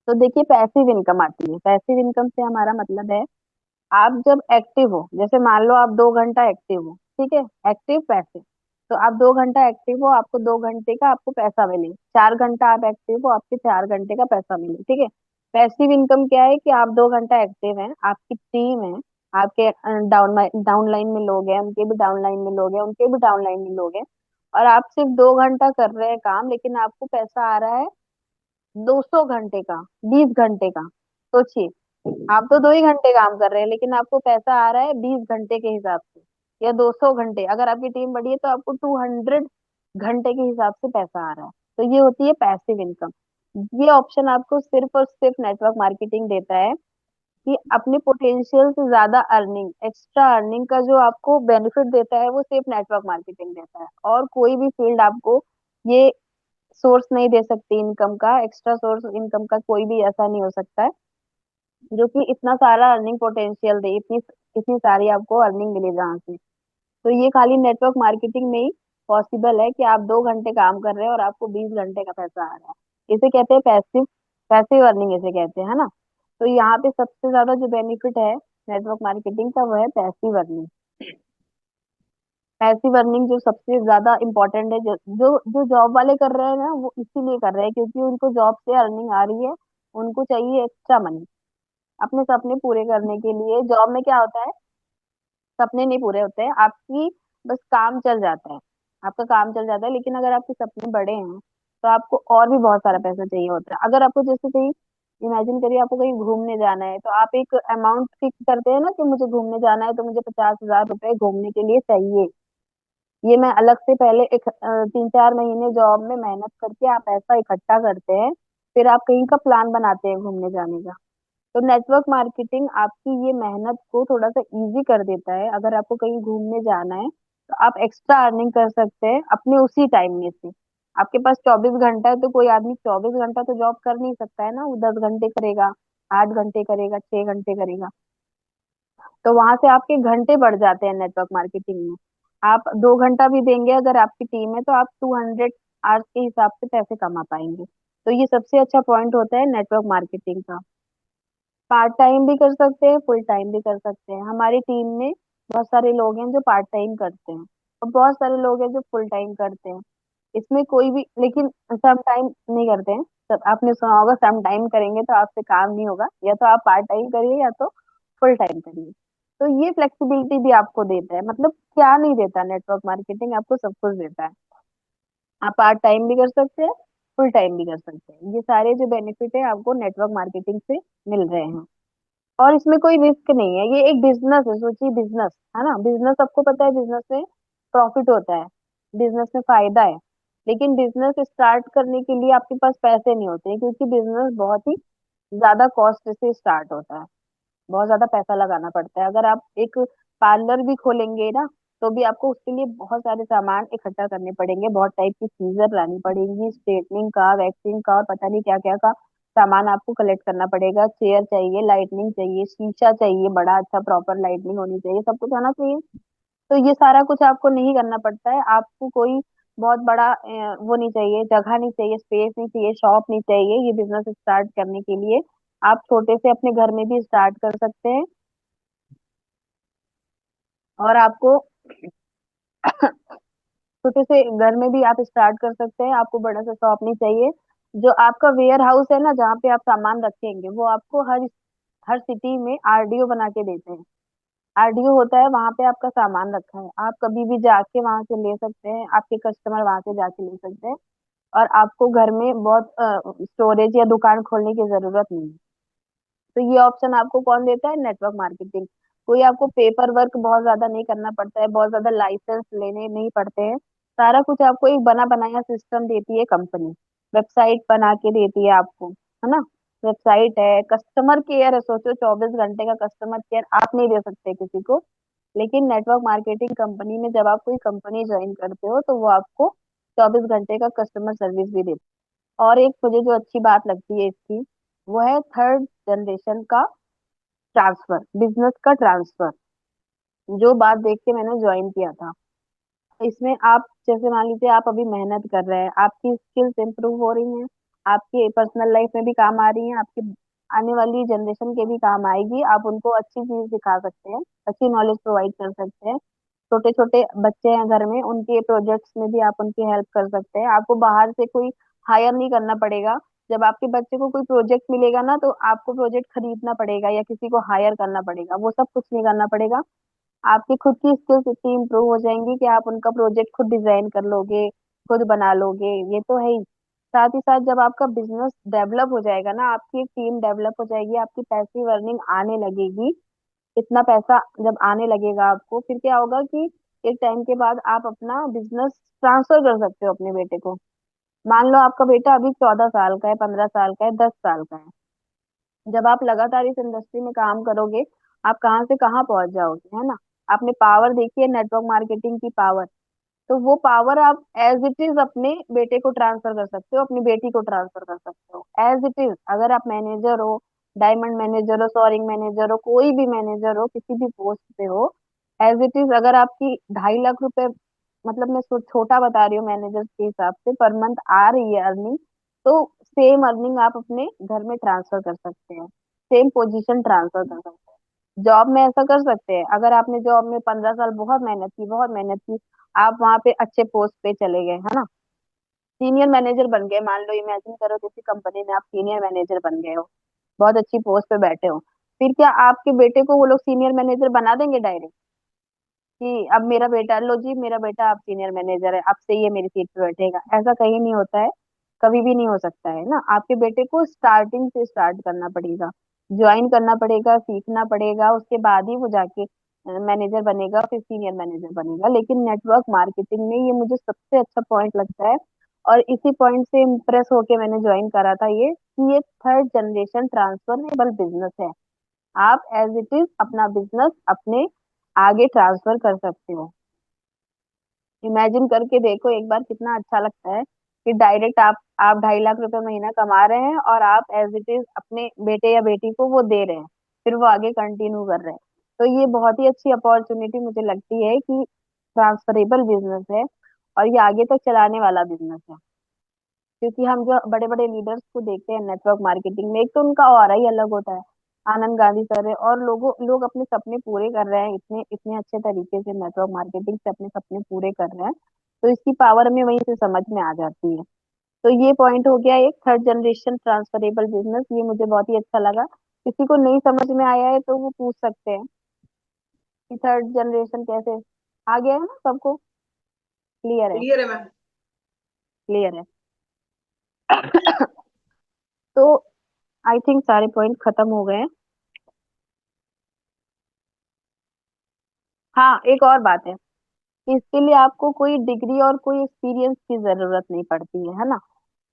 तो देखिए, पैसिव इनकम आती है। पैसिव इनकम से हमारा मतलब है, आप जब एक्टिव हो, जैसे मान लो आप 2 घंटा एक्टिव हो, ठीक है, एक्टिव पैसिव। तो आप 2 घंटा एक्टिव हो, आपको 2 घंटे का आपको पैसा मिले, 4 घंटा आप एक्टिव हो, आपके 4 घंटे का पैसा मिले, ठीक है। पैसिव इनकम क्या है कि आप 2 घंटा एक्टिव हैं, आपकी टीम है, आपके डाउन लाइन में लोग हैं, उनके भी डाउन लाइन में लोग हैं, उनके भी डाउन लाइन में लोग हैं, और आप सिर्फ 2 घंटा कर रहे हैं काम, लेकिन आपको पैसा आ रहा है 200 घंटे का, 20 घंटे का। सोचिए, आप तो 2 ही घंटे काम कर रहे हैं, लेकिन आपको पैसा आ रहा है 20 घंटे के हिसाब से, या 200 घंटे, अगर आपकी टीम बड़ी है तो आपको 200 घंटे के हिसाब से पैसा आ रहा है। तो ये होती है पैसिव इनकम। ये ऑप्शन आपको सिर्फ और सिर्फ नेटवर्क मार्केटिंग देता है, कि अपने पोटेंशियल से ज्यादा अर्निंग, एक्स्ट्रा अर्निंग का जो आपको बेनिफिट देता है, वो सिर्फ नेटवर्क मार्केटिंग देता है। और कोई भी फील्ड आपको ये सोर्स नहीं दे सकती इनकम का, एक्स्ट्रा सोर्स इनकम का कोई भी ऐसा नहीं हो सकता है जो कि इतना सारा अर्निंग पोटेंशियल दे, इतनी इतनी सारी आपको अर्निंग मिले जहाँ से। तो ये खाली नेटवर्क मार्केटिंग में ही पॉसिबल है, कि आप 2 घंटे काम कर रहे हैं और आपको 20 घंटे का पैसा आ रहा है। इसे कहते हैं पैसिव, पैसिव अर्निंग इसे कहते हैं, है ना। तो यहाँ पे सबसे ज्यादा जो बेनिफिट है नेटवर्क मार्केटिंग का, वो है पैसिव अर्निंग। पैसिव अर्निंग जो सबसे ज्यादा इंपॉर्टेंट है, जो जो जो जॉब वाले कर रहे हैं ना, वो इसीलिए कर रहे हैं क्योंकि उनको जॉब से अर्निंग आ रही है, उनको चाहिए एक्स्ट्रा मनी अपने सपने पूरे करने के लिए। जॉब में क्या होता है, सपने नहीं पूरे होते हैं आपकी, बस काम चल जाता है, आपका काम चल जाता है। लेकिन अगर आपके सपने बड़े हैं तो आपको और भी बहुत सारा पैसा चाहिए होता है। अगर आपको जैसे कहीं, इमेजिन करिए आपको कहीं घूमने जाना है, तो आप एक अमाउंट फिक्स करते हैं ना कि मुझे घूमने जाना है तो मुझे 50,000 रुपए घूमने के लिए चाहिए। ये मैं अलग से पहले एक 3-4 महीने जॉब में मेहनत करके आप ऐसा इकट्ठा करते हैं, फिर आप कहीं का प्लान बनाते हैं घूमने जाने का। तो नेटवर्क मार्केटिंग आपकी ये मेहनत को थोड़ा सा इजी कर देता है। अगर आपको कहीं घूमने जाना है तो आप एक्स्ट्रा अर्निंग कर सकते हैं अपने उसी टाइम में से। आपके पास 24 घंटा है तो कोई आदमी 24 घंटा तो जॉब कर नहीं सकता है ना, वो 10 घंटे करेगा, 8 घंटे करेगा, 6 घंटे करेगा। तो वहां से आपके घंटे बढ़ जाते हैं नेटवर्क मार्केटिंग में। आप 2 घंटा भी देंगे अगर आपकी टीम है तो आप 200 आवर्स के हिसाब से पैसे कमा पाएंगे। तो ये सबसे अच्छा पॉइंट होता है नेटवर्क मार्केटिंग का। पार्ट टाइम भी कर सकते हैं, फुल टाइम भी कर सकते हैं। हमारी टीम में बहुत सारे लोग हैं जो पार्ट टाइम करते हैं और बहुत सारे लोग हैं जो फुल टाइम करते हैं। इसमें कोई भी, लेकिन सम टाइम नहीं करते हैं। सब आपने सुना होगा, सम टाइम करेंगे तो आपसे काम नहीं होगा, या तो आप पार्ट टाइम करिए या तो फुल टाइम करिए। तो ये फ्लेक्सिबिलिटी भी आपको देता है, मतलब क्या नहीं देता, नेटवर्क मार्केटिंग आपको सब कुछ देता है। आप पार्ट टाइम भी कर सकते हैं, फुल टाइम भी कर सकते हैं। ये सारे जो बेनिफिट है आपको नेटवर्क मार्केटिंग से मिल रहे हैं। और इसमें कोई रिस्क नहीं है, ये एक बिजनेस है, सोचिए बिजनेस है ना। बिजनेस सबको पता है, बिजनेस में प्रॉफिट होता है, बिजनेस में फायदा है। लेकिन बिजनेस स्टार्ट करने के लिए आपके पास पैसे नहीं होते हैं, क्योंकि बिजनेस बहुत ही ज्यादा कॉस्ट से स्टार्ट होता है, बहुत ज्यादा पैसा लगाना पड़ता है। अगर आप एक पार्लर भी खोलेंगे ना, तो भी आपको उसके लिए बहुत सारे सामान इकट्ठा करने पड़ेंगे, बहुत टाइप की चीजें लानी पड़ेंगी, स्ट्रेटनिंग का, वैक्सिंग का और पता नहीं क्या क्या का सामान आपको कलेक्ट करना पड़ेगा। चेयर चाहिए, लाइटनिंग चाहिए, शीशा चाहिए, बड़ा अच्छा प्रॉपर लाइटनिंग होनी चाहिए, सब कुछ होना चाहिए। तो ये सारा कुछ आपको नहीं करना पड़ता है। आपको कोई बहुत बड़ा वो नहीं चाहिए, जगह नहीं चाहिए, स्पेस नहीं चाहिए, शॉप नहीं चाहिए ये बिजनेस स्टार्ट करने के लिए। आप छोटे से अपने घर में भी स्टार्ट कर सकते हैं। और आपको छोटे से घर में भी आप स्टार्ट कर सकते हैं, आपको बड़ा सा शॉप नहीं चाहिए। जो आपका वेयर हाउस है ना, जहाँ पे आप सामान रखेंगे, वो आपको हर हर सिटी में आरडीओ बना के देते हैं। आरडीओ होता है, वहां पे आपका सामान रखा है, आप कभी भी जाके वहां से ले सकते हैं, आपके कस्टमर वहां से जाके ले सकते हैं। और आपको घर में बहुत स्टोरेज या दुकान खोलने की जरूरत नहीं है। तो ये ऑप्शन आपको कौन देता है? Network marketing. कोई आपको पेपर वर्क बहुत ज्यादा नहीं करना पड़ता है, बहुत ज्यादा लाइसेंस लेने नहीं पड़ते हैं। सारा कुछ आपको एक बना बनाया सिस्टम देती है कंपनी, वेबसाइट बना के देती है आपको, है ना। वेबसाइट है, कस्टमर केयर है, सोचो 24 घंटे का कस्टमर केयर आप नहीं दे सकते किसी को। लेकिन नेटवर्क मार्केटिंग कंपनी में जब आप कोई कंपनी ज्वाइन करते हो तो वो आपको 24 घंटे का कस्टमर सर्विस भी देती है। और एक मुझे जो अच्छी बात लगती है इसकी, वो है थर्ड जनरेशन का ट्रांसफर, बिजनेस का ट्रांसफर। जो बात देख के मैंने ज्वाइन किया था, इसमें आप जैसे मान लीजिए आप अभी मेहनत कर रहे हैं, आपकी स्किल्स इंप्रूव हो रही हैं, आपकी पर्सनल लाइफ में भी काम आ रही हैं, आपकी आने वाली जनरेशन के भी काम आएगी। आप उनको अच्छी चीज सिखा सकते हैं, अच्छी नॉलेज प्रोवाइड कर सकते हैं। छोटे छोटे बच्चे हैं घर में, उनके प्रोजेक्ट्स में भी आप उनकी हेल्प कर सकते हैं। आपको बाहर से कोई हायर नहीं करना पड़ेगा। जब आपके बच्चे को कोई प्रोजेक्ट मिलेगा ना, तो आपको प्रोजेक्ट खरीदना पड़ेगा या किसी को हायर करना पड़ेगा, वो सब कुछ नहीं करना पड़ेगा। आपकी खुद की स्किल्स इतनी इम्प्रूव हो जाएंगी कि आप उनका प्रोजेक्ट खुद डिजाइन कर लोगे, खुद बना लोगे। ये तो है ही। साथ ही साथ जब आपका बिजनेस डेवलप हो जाएगा ना, आपकी एक टीम डेवलप हो जाएगी, आपकी पैसिव अर्निंग आने लगेगी। इतना पैसा जब आने लगेगा आपको, फिर क्या होगा कि एक टाइम के बाद आप अपना बिजनेस ट्रांसफर कर सकते हो अपने बेटे को। मान लो आपका बेटा अभी 14 साल का है, 15 साल का है, 10 साल का है। जब आप लगातार इस इंडस्ट्री में काम करोगे, आप कहाँ से कहाँ पहुंच जाओगे, है ना। आपने पावर देखी है, नेटवर्क मार्केटिंग की पावर। तो वो पावर आप एज इट इज अपने बेटे को ट्रांसफर कर सकते हो, अपनी बेटी को ट्रांसफर कर सकते हो एज इट इज। अगर आप मैनेजर हो, डायमंड मैनेजर हो, सोअरिंग मैनेजर हो, कोई भी मैनेजर हो, किसी भी पोस्ट पे हो, एज इट इज अगर आपकी 2.5 लाख रुपए, मतलब मैं छोटा बता रही हूँ मैनेजर के हिसाब से, पर मंथ आ रही है अर्निंग, तो सेम अर्निंग आप अपने घर में ट्रांसफर कर सकते हैं, सेम पोजीशन ट्रांसफर कर सकते हैं। जॉब में ऐसा कर सकते हैं, अगर आपने जॉब में 15 साल बहुत मेहनत की, बहुत मेहनत की, आप वहां पे अच्छे पोस्ट पे चले गए, है ना, सीनियर मैनेजर बन गए, मान लो इमेजिन करो किसी कंपनी में आप सीनियर मैनेजर बन गए हो, बहुत अच्छी पोस्ट पे बैठे हो। फिर क्या आपके बेटे को वो लोग सीनियर मैनेजर बना देंगे डायरेक्ट? कि अब मेरा बेटा, लो जी मेरा बेटा अब सीनियर मैनेजर है, अब से ये मेरी सीट पे बैठेगा, ऐसा कहीं नहीं होता है, कभी भी नहीं हो सकता है ना। आपके बेटे को स्टार्टिंग से स्टार्ट करना पड़ेगा, ज्वाइन करना पड़ेगा, सीखना पड़ेगा, उसके बाद ही वो जाके मैनेजर बनेगा, फिर सीनियर मैनेजर बनेगा। लेकिन नेटवर्क मार्केटिंग में ये मुझे सबसे अच्छा पॉइंट लगता है, और इसी पॉइंट से इम्प्रेस होके मैंने ज्वाइन करा था ये, कि ये थर्ड जनरेशन ट्रांसफरेबल बिजनेस है। आप एज इट इज अपना बिजनेस अपने आगे ट्रांसफर कर सकते हो। इमेजिन करके देखो एक बार, कितना अच्छा लगता है कि डायरेक्ट आप 2.5 लाख रुपए महीना कमा रहे हैं, और आप एज इट इज अपने बेटे या बेटी को वो दे रहे हैं, फिर वो आगे कंटिन्यू कर रहे हैं। तो ये बहुत ही अच्छी अपॉर्चुनिटी मुझे लगती है कि ट्रांसफरेबल बिजनेस है, और ये आगे तक चलाने वाला बिजनेस है। क्योंकि हम जो बड़े बड़े लीडर्स को देखते हैं नेटवर्क मार्केटिंग में, एक तो उनका ऑरा ही अलग होता है। आनंद गांधी सर है, और लोग अपने सपने पूरे कर रहे हैं, इतने इतने अच्छे तरीके से नेटवर्क मार्केटिंग से अपने सपने पूरे कर रहे हैं। तो इसकी पावर हमें वहीं से समझ में आ जाती है। तो ये पॉइंट हो गया एक, थर्ड जनरेशन ट्रांसफरेबल बिजनेस, ये मुझे बहुत ही अच्छा लगा। किसी को नहीं समझ में आया है तो वो पूछ सकते हैं कि थर्ड जनरेशन कैसे। आ गया है ना सबको? क्लियर है? क्लियर है मैम। क्लियर है। तो आई थिंक सारे पॉइंट खत्म हो गए हैं। हाँ, एक और बात है, इसके लिए आपको कोई डिग्री और कोई एक्सपीरियंस की जरूरत नहीं पड़ती है ना।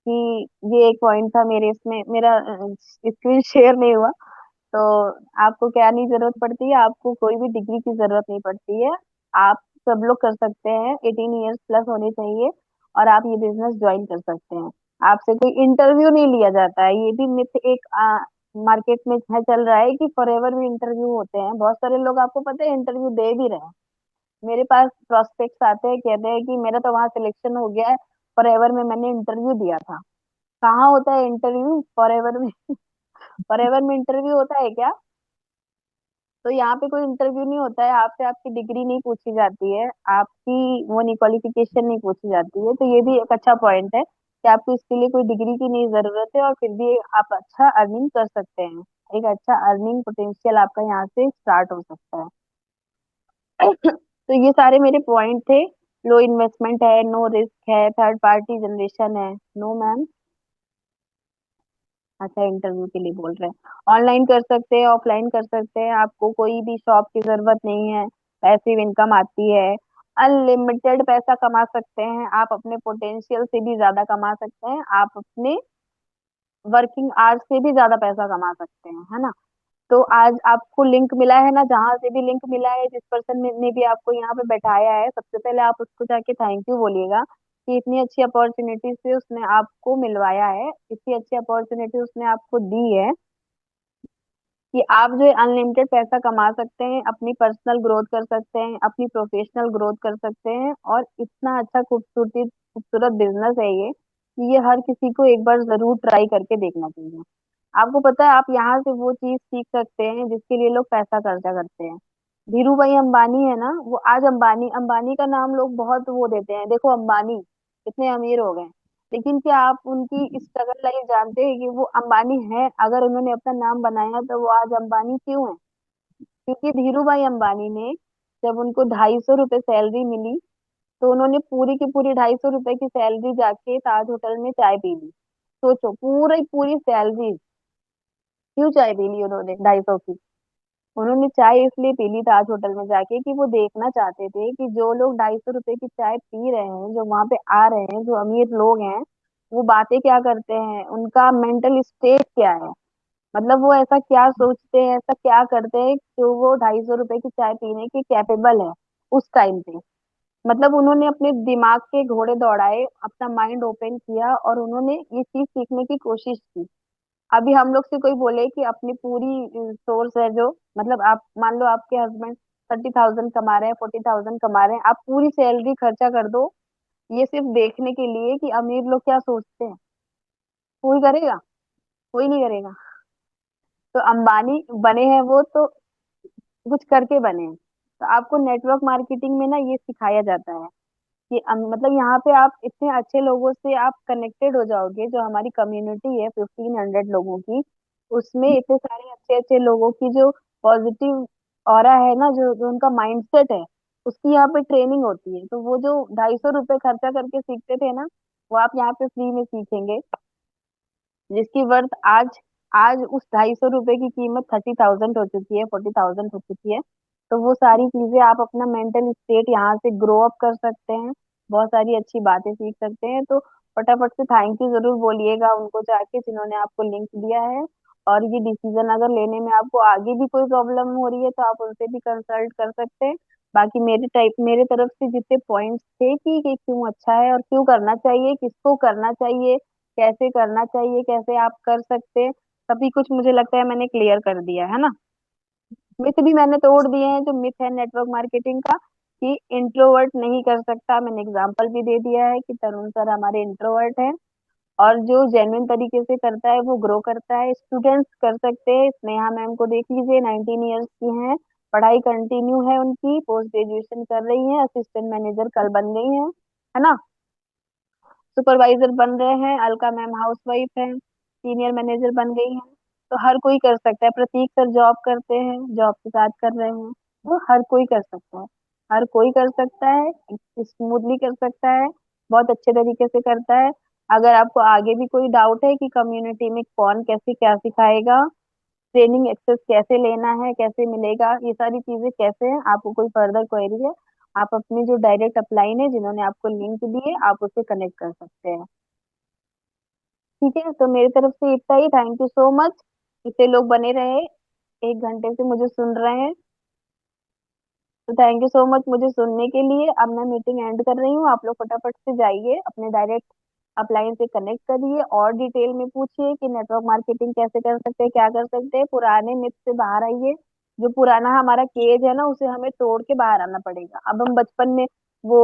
कि ये एक पॉइंट था मेरे इसमें, मेरा स्क्रीन शेयर नहीं हुआ। तो आपको क्या नहीं जरूरत पड़ती है, आपको कोई भी डिग्री की जरूरत नहीं पड़ती है। आप सब लोग कर सकते हैं, 18 ईयर्स प्लस होने चाहिए, और आप ये बिजनेस ज्वाइन कर सकते हैं। आपसे कोई इंटरव्यू नहीं लिया जाता है, ये भी मिथ एक मार्केट में है, चल रहा है कि फॉरएवर भी इंटरव्यू होते हैं। बहुत सारे लोग, आपको पता है, इंटरव्यू दे भी रहे हैं। मेरे पास प्रोस्पेक्ट्स आते हैं, कहते हैं कि मेरा तो वहां सिलेक्शन हो गया है, फॉरएवर में मैंने इंटरव्यू दिया था। कहाँ होता है इंटरव्यू फॉरएवर में? फॉरएवर में इंटरव्यू होता है क्या? तो यहाँ पे कोई इंटरव्यू नहीं होता है, आपसे आपकी डिग्री नहीं पूछी जाती है, आपकी वो नहीं, क्वालिफिकेशन नहीं पूछी जाती है। तो ये भी एक अच्छा पॉइंट है कि आपको इसके लिए कोई डिग्री की नहीं जरूरत है, और फिर भी आप अच्छा अर्निंग कर सकते हैं। एक अच्छा अर्निंग पोटेंशियल आपका यहाँ से स्टार्ट हो सकता है। तो ये सारे मेरे पॉइंट थे। लो इन्वेस्टमेंट है, नो रिस्क है, थर्ड पार्टी जनरेशन है। No ma'am? अच्छा, इंटरव्यू के लिए बोल रहे हैं। ऑनलाइन कर सकते हैं, ऑफलाइन कर सकते हैं, आपको कोई भी शॉप की जरूरत नहीं है। पैसिव इनकम आती है, अनलिमिटेड पैसा कमा सकते हैं आप, अपने पोटेंशियल से भी ज्यादा कमा सकते हैं आप, अपने वर्किंग आवर्स से भी ज्यादा पैसा कमा सकते हैं, है ना। तो आज आपको लिंक मिला है ना, जहां से भी लिंक मिला है, जिस पर्सन ने भी आपको यहाँ पे बैठाया है, सबसे पहले आप उसको जाके थैंक यू बोलिएगा कि इतनी अच्छी अपॉर्चुनिटी से उसने आपको मिलवाया है, इतनी अच्छी अपॉर्चुनिटी उसने आपको दी है, कि आप जो है अनलिमिटेड पैसा कमा सकते हैं, अपनी पर्सनल ग्रोथ कर सकते हैं, अपनी प्रोफेशनल ग्रोथ कर सकते हैं। और इतना अच्छा खूबसूरती खूबसूरत बिजनेस है ये, कि ये हर किसी को एक बार जरूर ट्राई करके देखना चाहिए। आपको पता है, आप यहाँ से वो चीज सीख सकते हैं जिसके लिए लोग पैसा खर्चा करते हैं। धीरू भाई अंबानी है ना, वो आज अंबानी, अंबानी का नाम लोग बहुत वो देते हैं, देखो अंबानी कितने अमीर हो गए। लेकिन क्या आप उनकी स्ट्रगल लाइफ जानते हैं कि वो अंबानी है? अगर उन्होंने अपना नाम बनाया तो वो आज अंबानी क्यों है? क्योंकि धीरू भाई अंबानी ने, जब उनको 250 रुपये सैलरी मिली, तो उन्होंने पूरी की पूरी 250 रुपये की सैलरी जाके ताज होटल में चाय पी ली। सोचो, पूरी पूरी सैलरी क्यों चाय पी ली उन्होंने 250 की? उन्होंने चाय इसलिए पी ली ताज होटल में जाके कि वो देखना चाहते थे कि जो लोग 250 रुपये की चाय पी रहे हैं, जो वहां पे आ रहे हैं, जो अमीर लोग हैं, वो बातें क्या करते हैं, उनका मेंटल स्टेट क्या है। मतलब वो ऐसा क्या सोचते हैं, ऐसा क्या करते हैं जो वो 250 रुपये की चाय पीने के कैपेबल है उस टाइम पे। मतलब उन्होंने अपने दिमाग के घोड़े दौड़ाए, अपना माइंड ओपन किया, और उन्होंने ये चीज सीखने की कोशिश की। अभी हम लोग से कोई बोले कि अपनी पूरी सोर्स है जो, मतलब आप मान लो आपके हस्बैंड 30,000 कमा रहे हैं, 40,000 कमा रहे हैं, आप पूरी सैलरी खर्चा कर दो ये सिर्फ देखने के लिए कि अमीर लोग क्या सोचते हैं, कोई करेगा? कोई नहीं करेगा। तो अंबानी बने हैं वो तो कुछ करके बने हैं। तो आपको नेटवर्क मार्केटिंग में ना ये सिखाया जाता है कि मतलब यहाँ पे आप इतने अच्छे लोगों से आप कनेक्टेड हो जाओगे, जो हमारी कम्युनिटी है 1500 लोगों की, उसमें इतने सारे अच्छे अच्छे लोगों की जो पॉजिटिव ऑरा है ना, जो जो उनका माइंडसेट है, उसकी यहाँ पे ट्रेनिंग होती है। तो वो जो 250 रुपये खर्चा करके सीखते थे ना, वो आप यहाँ पे फ्री में सीखेंगे, जिसकी वर्थ आज, आज उस 250 रुपये की कीमत 30,000 हो चुकी है, 40,000 हो चुकी है। तो वो सारी चीजें आप अपना मेंटल स्टेट यहाँ से ग्रो अप कर सकते हैं, बहुत सारी अच्छी बातें सीख सकते हैं। तो फटाफट से थैंक यू जरूर बोलिएगा उनको जाके, जिन्होंने आपको लिंक दिया है। और ये डिसीजन अगर लेने में आपको आगे भी कोई प्रॉब्लम हो रही है तो आप उनसे भी कंसल्ट कर सकते हैं। बाकी मेरे तरफ से जितने पॉइंट्स थे कि ये क्यों अच्छा है और क्यों करना चाहिए, किसको करना चाहिए, कैसे करना चाहिए, कैसे आप कर सकते हैं, सभी कुछ मुझे लगता है मैंने क्लियर कर दिया है ना। मिथ भी मैंने तोड़ दिए हैं, जो मिथ है नेटवर्क मार्केटिंग का कि इंट्रोवर्ट नहीं कर सकता, मैंने एग्जांपल भी दे दिया है कि तरुण सर हमारे इंट्रोवर्ट हैं। और जो जेन्युइन तरीके से करता है वो ग्रो करता है। स्टूडेंट्स कर सकते हैं, स्नेहा मैम को देख लीजिए, 19 ईयर्स की हैं, पढ़ाई कंटिन्यू है उनकी, पोस्ट ग्रेजुएशन कर रही हैं, असिस्टेंट मैनेजर कल बन गई हैं, है ना। सुपरवाइजर बन रहे हैं, अलका मैम हाउसवाइफ है, सीनियर मैनेजर बन गई हैं। तो हर कोई कर सकता है। प्रतीक सर जॉब करते हैं, जॉब के साथ कर रहे हैं। वो हर कोई कर सकता है, हर कोई कर सकता है, स्मूथली कर सकता है, बहुत अच्छे तरीके से करता है। अगर आपको आगे भी कोई डाउट है कि कम्युनिटी में कौन कैसे क्या सिखाएगा, ट्रेनिंग एक्सेस कैसे लेना है, कैसे मिलेगा, ये सारी चीजें कैसे हैं, आपको कोई फर्दर क्वेरी है, आप अपनी जो डायरेक्ट अपलाइन है जिन्होंने आपको लिंक दिए आप उससे कनेक्ट कर सकते हैं। ठीक है, तो मेरी तरफ से इतना ही। Thank you so much. इतने लोग बने रहे, 1 घंटे से मुझे सुन रहे हैं, तो थैंक यू सो मच मुझे सुनने के लिए। अब मैं मीटिंग एंड कर रही हूँ, आप लोग फटाफट से जाइए अपने डायरेक्ट अपलाइन से कनेक्ट करिए और डिटेल में पूछिए कि नेटवर्क मार्केटिंग कैसे कर सकते हैं, क्या कर सकते हैं, पुराने मिथ से बाहर आइए। जो पुराना हमारा केज है ना, उसे हमें तोड़ के बाहर आना पड़ेगा। अब हम बचपन में वो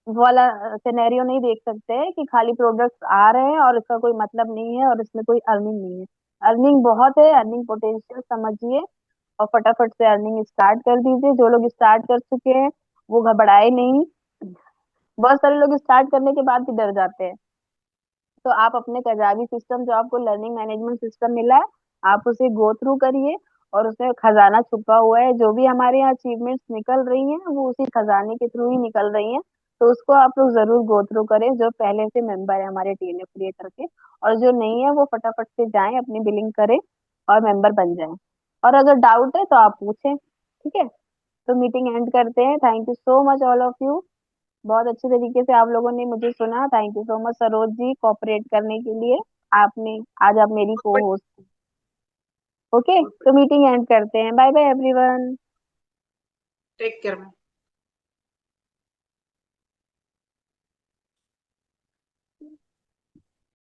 वाला सिनेरियो नहीं देख सकते हैं कि खाली प्रोडक्ट्स आ रहे हैं और इसका कोई मतलब नहीं है और इसमें कोई अर्निंग नहीं है। अर्निंग बहुत है, अर्निंग पोटेंशियल समझिए और फटाफट से अर्निंग स्टार्ट कर दीजिए। जो लोग स्टार्ट कर चुके हैं वो घबराए नहीं। बहुत सारे लोग स्टार्ट करने के बाद भी डर जाते हैं। तो आप अपने कजावी सिस्टम, जो आपको लर्निंग मैनेजमेंट सिस्टम मिला है, आप उसे गो थ्रू करिए। और उसमें खजाना छुपा हुआ है, जो भी हमारे यहाँ अचीवमेंट्स निकल रही हैं वो उसी खजाने के थ्रू ही निकल रही हैं। तो उसको आप लोग जरूर गो थ्रू करें, जो पहले से मेंबर है हमारे टीएनए क्रिएटर के। और जो नहीं है वो फटाफट से जाएं, अपनी बिलिंग करें और मेंबर बन जाएं। और अगर डाउट है तो आप पूछें, ठीक है। तो मीटिंग एंड करते हैं। Thank you so much all of you. बहुत अच्छे तरीके से आप लोगों ने मुझे सुना, thank you so much Saroj ji cooperate करने के लिए। आपने, आज आप मेरी को होस्ट। ओके, तो मीटिंग एंड करते हैं। Bye bye everyone. Take care.